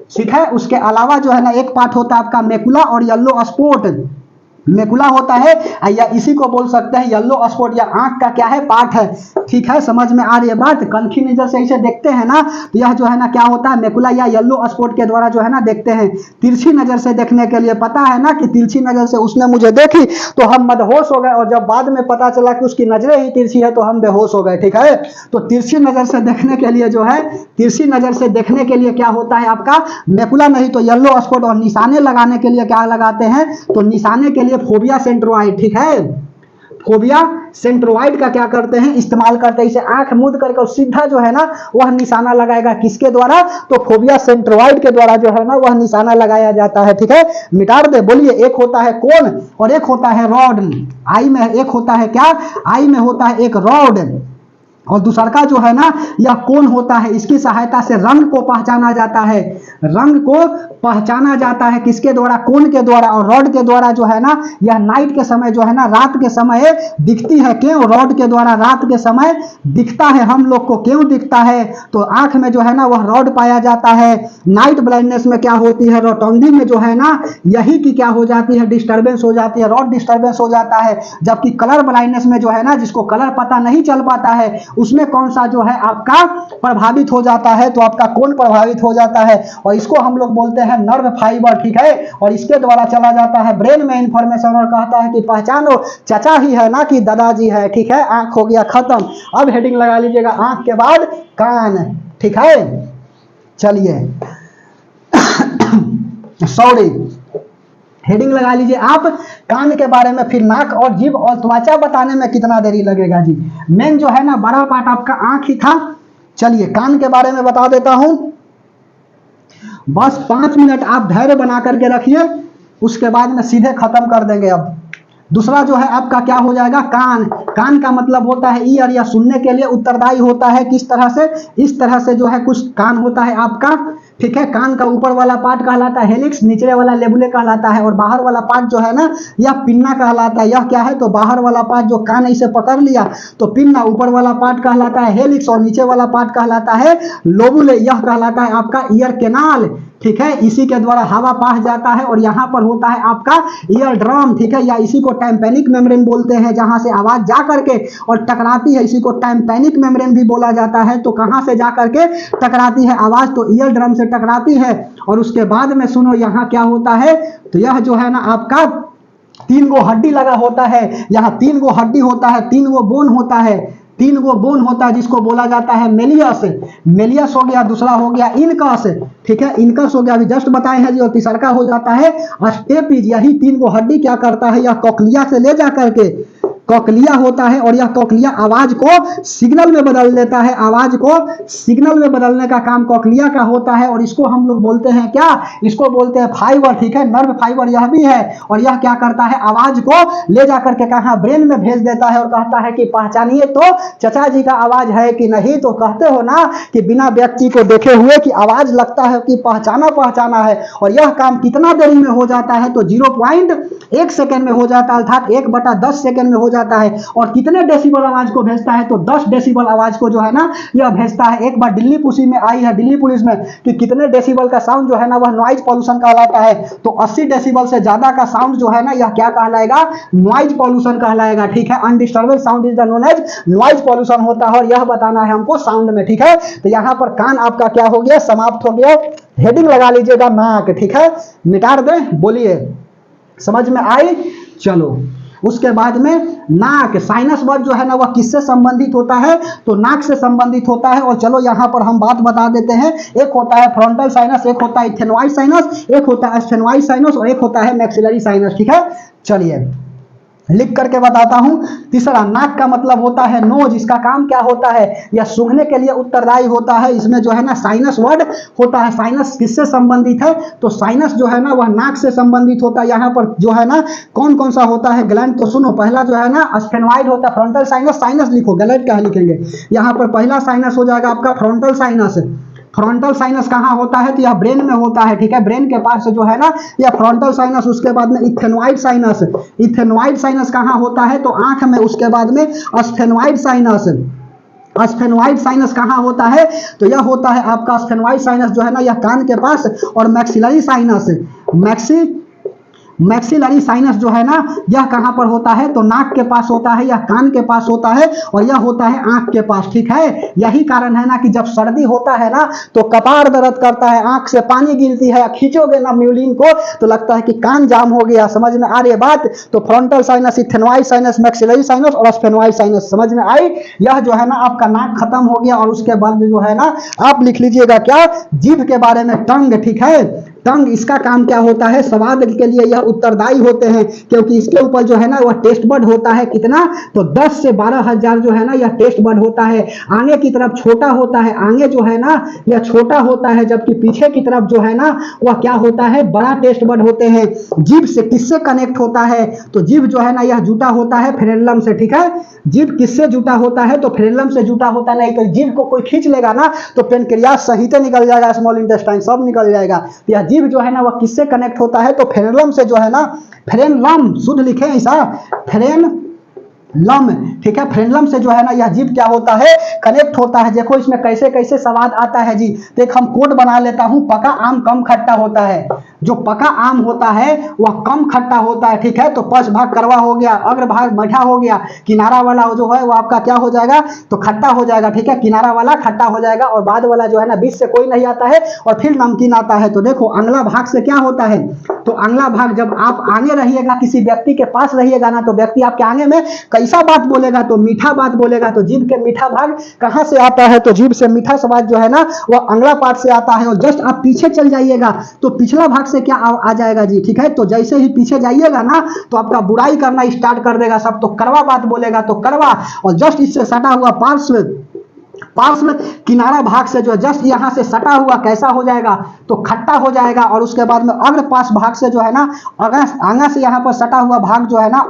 [SPEAKER 1] ठीक है, उसके अलावा जो है ना एक पार्ट होता है आपका मेकुला और येलो स्पॉट। मेकुला होता है या इसी को बोल सकते हैं येलो स्पॉट, या आंख का क्या है, पार्ट है। ठीक है, समझ में आ रही है बात। कनखी नजर से इसे देखते हैं ना तो यह जो है ना क्या होता है, मेकुला या येलो स्पॉट के द्वारा जो है ना देखते हैं। तिरछी नजर से देखने के लिए पता है ना कि तिरछी नजर से उसने मुझे देखी तो हम मदहोश हो गए, और जब बाद में पता चला कि उसकी नजरें ही तिरछी है तो हम बेहोश हो गए। ठीक है, तो तिरछी नजर से देखने के लिए जो है, तिरछी नजर से देखने के लिए क्या होता है आपका मेकुला, नहीं तो येलो स्पॉट। और निशाने लगाने के लिए क्या लगाते हैं, तो निशाने के लिए फोबिया सेंट्रोइड। ठीक है, फोबिया सेंट्रोइड का क्या करते हैं, इस्तेमाल करते हैं। इसे आंख मूंद करके सीधा जो है ना वह निशाना लगाएगा, किसके द्वारा, तो फोबिया सेंट्रोइड के द्वारा जो है ना वह निशाना लगाया जाता है। ठीक है, मिटा दे, बोलिए। एक होता है कोन और एक होता है रॉड। आई में एक होता है क्या, आई में होता है एक रॉड, और दूसरा का जो है ना यह कोन होता है। इसकी सहायता से रंग को पहचाना जाता है, रंग को पहचाना जाता है किसके द्वारा, कोन के द्वारा। और रॉड के द्वारा जो है ना यह नाइट के समय जो है ना रात के समय दिखती है। क्यों, रॉड के द्वारा रात के समय दिखता है हम लोग को। क्यों दिखता है, तो आंख में जो है ना वह रॉड पाया जाता है। नाइट ब्लाइंडनेस में क्या होती है, रोटोंडी में जो है ना यही की क्या हो जाती है, डिस्टर्बेंस हो जाती है, रॉड डिस्टर्बेंस हो जाता है। जबकि कलर ब्लाइंडनेस में जो है ना जिसको कलर पता नहीं चल पाता है उसमें कौन सा जो है आपका प्रभावित हो जाता है, तो आपका कोन प्रभावित हो जाता है। और इसको हम लोग बोलते हैं नर्व फाइबर। ठीक है, और इसके द्वारा चला जाता है ब्रेन में इंफॉर्मेशन, और कहता है कि पहचानो चचा ही है ना कि दादाजी है। ठीक है, आंख हो गया खत्म। अब हेडिंग लगा लीजिएगा आंख के बाद कान। ठीक है, चलिए सॉरी, हेडिंग लगा लीजिए आप कान के बारे में। फिर नाक और जीभ और त्वचा बताने में कितना देरी लगेगा जी। मेन जो है ना बड़ा पार्ट आपका आंख ही था। चलिए कान के बारे में बता देता हूं, बस 5 मिनट आप धैर्य बना करके रखिए, उसके बाद में सीधे खत्म कर देंगे। अब दूसरा जो है आपका क्या हो जाएगा, कान। कान का मतलब होता है ईयर, या सुनने के लिए उत्तरदायी होता है। किस तरह से, इस तरह से जो है कुछ कान होता है आपका। ठीक है, कान का ऊपर वाला पार्ट कहलाता है हेलिक्स, निचले वाला लेबुले कहलाता है, और बाहर वाला पार्ट जो है ना यह पिन्ना कहलाता है। यह क्या है, तो बाहर वाला पार्ट जो कान इसे पकड़ लिया तो पिन्ना, ऊपर वाला पार्ट कहलाता है हेलिक्स, और नीचे वाला पार्ट कहलाता है लोबुले। यह कहलाता है आपका ईयर केनाल। ठीक है, इसी के द्वारा हवा पास जाता है, और यहाँ पर होता है आपका ईयर ड्रम। ठीक है, या इसी को टाइम्पेनिक मेम्ब्रेन बोलते हैं, जहां से आवाज जा करके और टकराती है, इसी को टाइम्पेनिक मेम्ब्रेन भी बोला जाता है। तो कहां से जा करके टकराती है आवाज, तो ईयर ड्रम से टकराती है। और उसके बाद में सुनो यहाँ क्या होता है, तो यह जो है ना आपका तीन गो हड्डी लगा होता है, यहाँ तीन गो हड्डी होता है, तीन गो बोन होता है, तीन गो बोन होता है जिसको बोला जाता है मेलियस। मेलियस हो गया, दूसरा हो गया इनकस, ठीक है, इनकस हो गया, अभी जस्ट बताए हैं जी। और तीसरा का हो जाता है स्टेपिज। यही तीन गो हड्डी क्या करता है, यह कोक्लिया से ले जा करके, कोक्लिया होता है, और यह कोक्लिया आवाज को सिग्नल में बदल देता है, आवाज को सिग्नल में बदलने का काम कोक्लिया का होता है। और इसको हम लोग बोलते हैं क्या, इसको बोलते हैं फाइबर, ठीक है, नर्व फाइबर यह भी है। और यह क्या करता है, आवाज को ले जाकर के कहाँ, ब्रेन में भेज देता है, और कहता है कि पहचानिए तो चचा जी का आवाज है कि नहीं। तो कहते हो ना कि बिना व्यक्ति को देखे हुए कि आवाज लगता है कि पहचाना है। और यह काम कितना देरी में हो जाता है, तो 0.1 सेकेंड में हो जाता है, अर्थात 1/10 सेकेंड में हो जाता है। और कितने डेसिबल आवाज को भेजता है, तो 10 डेसिबल आवाज को जो है ना यह भेजता है। एक बार दिल्ली पुलिस में आई है, दिल्ली पुलिस में, कि कितने डेसिबल का साउंड जो है ना वह नॉइज पॉल्यूशन कहलाता है, तो 80 डेसिबल से ज्यादा का साउंड जो है ना यह क्या कहलाएगा, नॉइज पॉल्यूशन कहलाएगा, ठीक है। Undisturbed sound is the known as noise pollution होता है। और यह बताना है हमको साउंड में, ठीक है। तो यहाँ पर कान आपका क्या हो गया, समाप्त हो गया। हेडिंग लगा लीजिएगा नाक, ठीक है, मिटा दें, बोलिए, समझ में आई। चलो उसके बाद में नाक, साइनस वर्ड जो है ना वह किससे संबंधित होता है, तो नाक से संबंधित होता है। और चलो यहाँ पर हम बात बता देते हैं, एक होता है फ्रंटल साइनस, एक होता है इथेनॉइड साइनस, एक होता है स्टेनॉइड साइनस, और एक होता है मैक्सिलरी साइनस, ठीक है। चलिए लिख करके बताता हूं। तीसरा, नाक का मतलब होता है नोज, इसका काम क्या होता है, यह सूंघने के लिए उत्तरदायी होता है। इसमें जो है ना साइनस वर्ड होता है। साइनस किससे संबंधित है, तो साइनस जो है ना वह नाक से संबंधित होता है। यहाँ पर जो है ना कौन कौन सा होता है ग्लैंड, तो सुनो, पहला जो है ना स्फेनॉइड होता है, फ्रंटल साइनस, साइनस लिखो, ग्लैंड क्या लिखेंगे, यहाँ पर पहला साइनस हो जाएगा आपका फ्रंटल साइनस। फ्रंटल साइनस कहाँ होता है, तो यह ब्रेन में होता है, ठीक है, ब्रेन के पास जो है ना यह फ्रंटल साइनस। उसके बाद में इथेनॉइड साइनस, इथेनॉइड साइनस कहाँ होता है, तो आंख में। उसके बाद में स्फेनॉइड साइनस, स्फेनॉइड साइनस कहाँ होता है, तो यह होता है आपका स्फेनॉइड साइनस जो है ना यह कान के पास। और मैक्सिलरी साइनस, मैक्सिलरी साइनस जो है ना यह कहां पर होता है, तो नाक के पास होता है, यह कान के पास होता है, और यह होता है आंख के पास, ठीक है। यही कारण है ना कि जब सर्दी होता है ना तो कपार दर्द करता है, आंख से पानी गिरती है, खींचोगे ना म्यूलिन को तो लगता है कि कान जाम हो गया। समझ में आ रही है बात। तो frontal sinus, ethanoid sinus, maxillary sinus और स्फेनॉइड साइनस, समझ में आई। यह जो है ना आपका नाक खत्म हो गया। और उसके बाद जो है ना आप लिख लीजिएगा क्या, जीभ के बारे में, टंग, ठीक है। टंग, इसका काम क्या होता है, स्वाद के लिए यह उत्तरदायी होते हैं, क्योंकि इसके ऊपर जो है ना वह टेस्ट बड होता है। कितना, तो 10 से 12 हजार जो है ना यह टेस्ट बड होता है। आगे की तरफ छोटा होता है, आगे जो है ना यह छोटा होता है, जबकि पीछे की तरफ जो है ना वह क्या होता है, बड़ा टेस्ट बड होते हैं। जीभ से किससे कनेक्ट होता है, तो जीभ जो है ना यह जुटा होता है फ्रेनलम से, ठीक है। जीभ किससे जुटा होता है, तो फ्रेनलम से जुटा होता है। नहीं तो जीभ को कोई खींच लेगा ना तो पेनक्रियास सहित निकल जाएगा, स्मॉल इंटेस्टाइन सब निकल जाएगा। यह जीभ जो है ना वह किससे कनेक्ट होता है, तो फ्रेनलम से जो है ना, फ्रेनलम शुद्ध लिखे ऐसा, फ्रेनलम, ठीक है। फ्रेनलम से जो है ना यह जीभ क्या होता है, कनेक्ट होता है। देखो इसमें कैसे कैसे स्वाद आता है जी। देख हम कोड बना लेता हूं, पका आम कम खट्टा होता है। जो पका आम होता है वह कम खट्टा होता है, ठीक है। तो पश भाग करवा हो गया, अग्र भाग मीठा हो गया, किनारा वाला जो है वो आपका क्या हो जाएगा, तो खट्टा हो जाएगा, ठीक है। किनारा वाला खट्टा हो जाएगा, और बाद वाला जो है ना बीच से कोई नहीं आता है, और फिर नमकीन आता है। तो देखो अगला भाग से क्या होता है, तो अगला भाग जब आप आगे रहिएगा, किसी व्यक्ति के पास रहिएगा ना, तो व्यक्ति आपके आगे में कैसा बात बोलेगा, तो मीठा बात बोलेगा। तो जीभ के मीठा भाग कहां से आता है, तो जीभ से मीठा स्वाद जो है ना वह अगला पार्ट से आता है। और जस्ट आप पीछे चल जाइएगा तो पिछला भाग से क्या आ जाएगा जी, ठीक है। तो जैसे ही पीछे जाइएगा ना तो आपका बुराई करना स्टार्ट कर देगा सब, तो कड़वा बात बोलेगा, तो कड़वा। और जस्ट इससे सटा हुआ पार्श्व किनारा भाग से जो जस्ट यहां से सटा हुआ कैसा हो जाएगा, तो खट्टा हो जाएगा। और उसके बाद में अग्र पार्श्व भाग से जो है ना, आगा से यहां पर सटा हुआ भाग जो है ना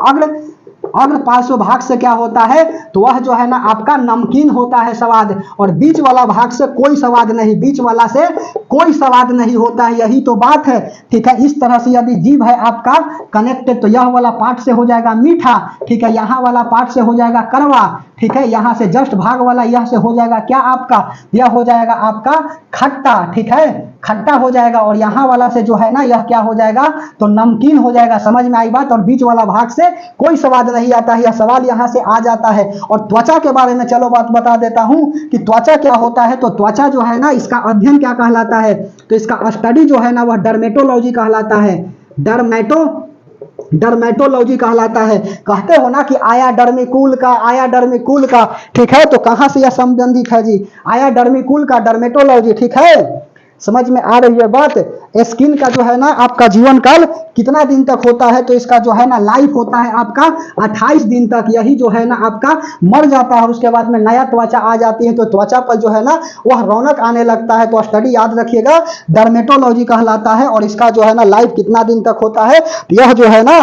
[SPEAKER 1] अग्र पार्श्व भाग से क्या होता है, तो वह जो है ना आपका नमकीन होता है स्वाद। और बीच वाला भाग से कोई स्वाद नहीं, बीच वाला से कोई स्वाद नहीं होता है। यही तो बात है, ठीक है। इस तरह से यदि जीभ है आपका कनेक्टेड, तो यह वाला पार्ट से हो जाएगा मीठा, ठीक है। यहाँ वाला पार्ट से हो जाएगा कड़वा, ठीक है। यहाँ से जस्ट भाग वाला यह से हो जाएगा क्या आपका, यह हो जाएगा आपका खट्टा, ठीक है, खट्टा हो जाएगा। और यहाँ वाला से जो है ना यह क्या हो जाएगा, तो नमकीन हो जाएगा। समझ में आई बात। और बीच वाला भाग से कोई स्वाद नहीं आता है, यह सवाल यहाँ से आ जाता है। और त्वचा के बारे में चलो बात बता देता हूं कि त्वचा क्या होता है। तो त्वचा जो है ना इसका अध्ययन क्या कहलाता है, तो इसका स्टडी जो है ना वह डर्मेटोलॉजी कहलाता है। डर्मेटोलॉजी कहलाता है। कहते हो ना कि आया डर्मिकूल का, आया डर्मिकूल का, ठीक है, तो कहाँ से यह संबंधित है जी, आया डर्मिकूल का, डर्मेटोलॉजी, ठीक है, समझ में आ रही है बात। स्किन का जो है ना आपका जीवन काल कितना दिन तक होता है, तो इसका जो है ना लाइफ होता है आपका 28 दिन तक, यही जो है ना आपका मर जाता है और उसके बाद में नया त्वचा आ जाती है, तो त्वचा पर जो है ना वह रौनक आने लगता है। तो स्टडी याद रखिएगा, डर्मेटोलॉजी कहलाता है और इसका जो है ना लाइफ कितना दिन तक होता है, तो यह जो है ना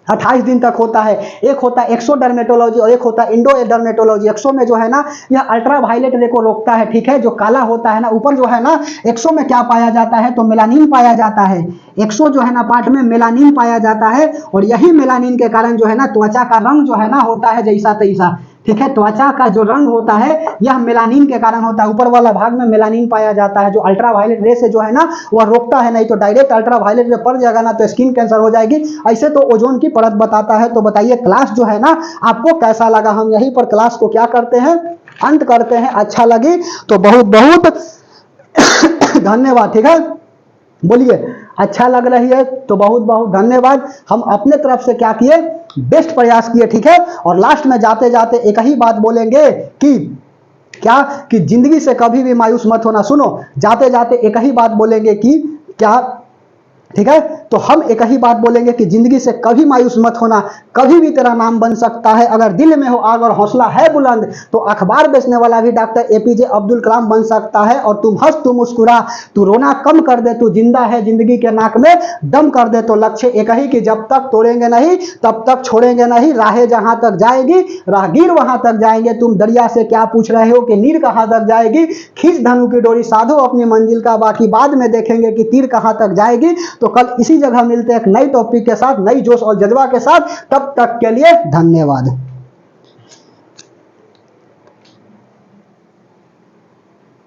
[SPEAKER 1] 28 दिन तक होता है। एक होता है एक्सोडर्मेटोलॉजी और एक होता है इंडोडर्मेटोलॉजी। एक्सो में जो है ना यह अल्ट्रावायलेट रे को रोकता है, ठीक है, जो काला होता है ना ऊपर जो है ना, एक्सो में क्या पाया जाता है, तो मेलानिन पाया जाता है। एक्सो जो है ना पार्ट में मेलानिन पाया जाता है और यही मेलानिन के कारण जो है ना त्वचा का रंग जो है ना होता है जैसा तैसा, ठीक है, त्वचा का जो रंग होता है यह मेलानिन के कारण होता है। ऊपर वाला भाग में मेलानिन पाया जाता है जो अल्ट्रावायलेट रे से जो है ना वह रोकता है, नहीं तो डायरेक्ट अल्ट्रावायलेट रे पड़ जाएगा ना तो स्किन कैंसर हो जाएगी। ऐसे तो ओजोन की परत बताता है। तो बताइए क्लास जो है ना आपको कैसा लगा। हम यहीं पर क्लास को क्या करते हैं, अंत करते हैं। अच्छा लगी तो बहुत बहुत धन्यवाद, ठीक है, बोलिए अच्छा लग रही है तो बहुत बहुत धन्यवाद। हम अपने तरफ से क्या किए, बेस्ट प्रयास किए, ठीक है। और लास्ट में जाते जाते एक ही बात बोलेंगे कि क्या, कि जिंदगी से कभी भी मायूस मत होना। सुनो, जाते जाते एक ही बात बोलेंगे कि क्या, ठीक है, तो हम एक ही बात बोलेंगे कि जिंदगी से कभी मायूस मत होना, कभी भी तेरा नाम बन सकता है। अगर दिल में हो आग और हौसला है बुलंद तो अखबार बेचने वाला भी डॉक्टर एपीजे अब्दुल कलाम बन सकता है। और तुम हंस, तू मुस्कुरा, तू रोना कम कर दे, तू जिंदा है जिंदगी के नाक में दम कर दे। तो लक्ष्य एक ही कि जब तक तोड़ेंगे नहीं तब तक छोड़ेंगे नहीं। राहें जहां तक जाएगी राहगीर वहां तक जाएंगे। तुम दरिया से क्या पूछ रहे हो कि नीर कहां तक जाएगी। खींच धनु की डोरी, साधो अपनी मंजिल का, बाकी बाद में देखेंगे कि तीर कहां तक जाएगी। तो कल इसी जगह मिलते हैं एक नई टॉपिक के साथ, नई जोश और जज्बा के साथ। तब तक के लिए धन्यवाद।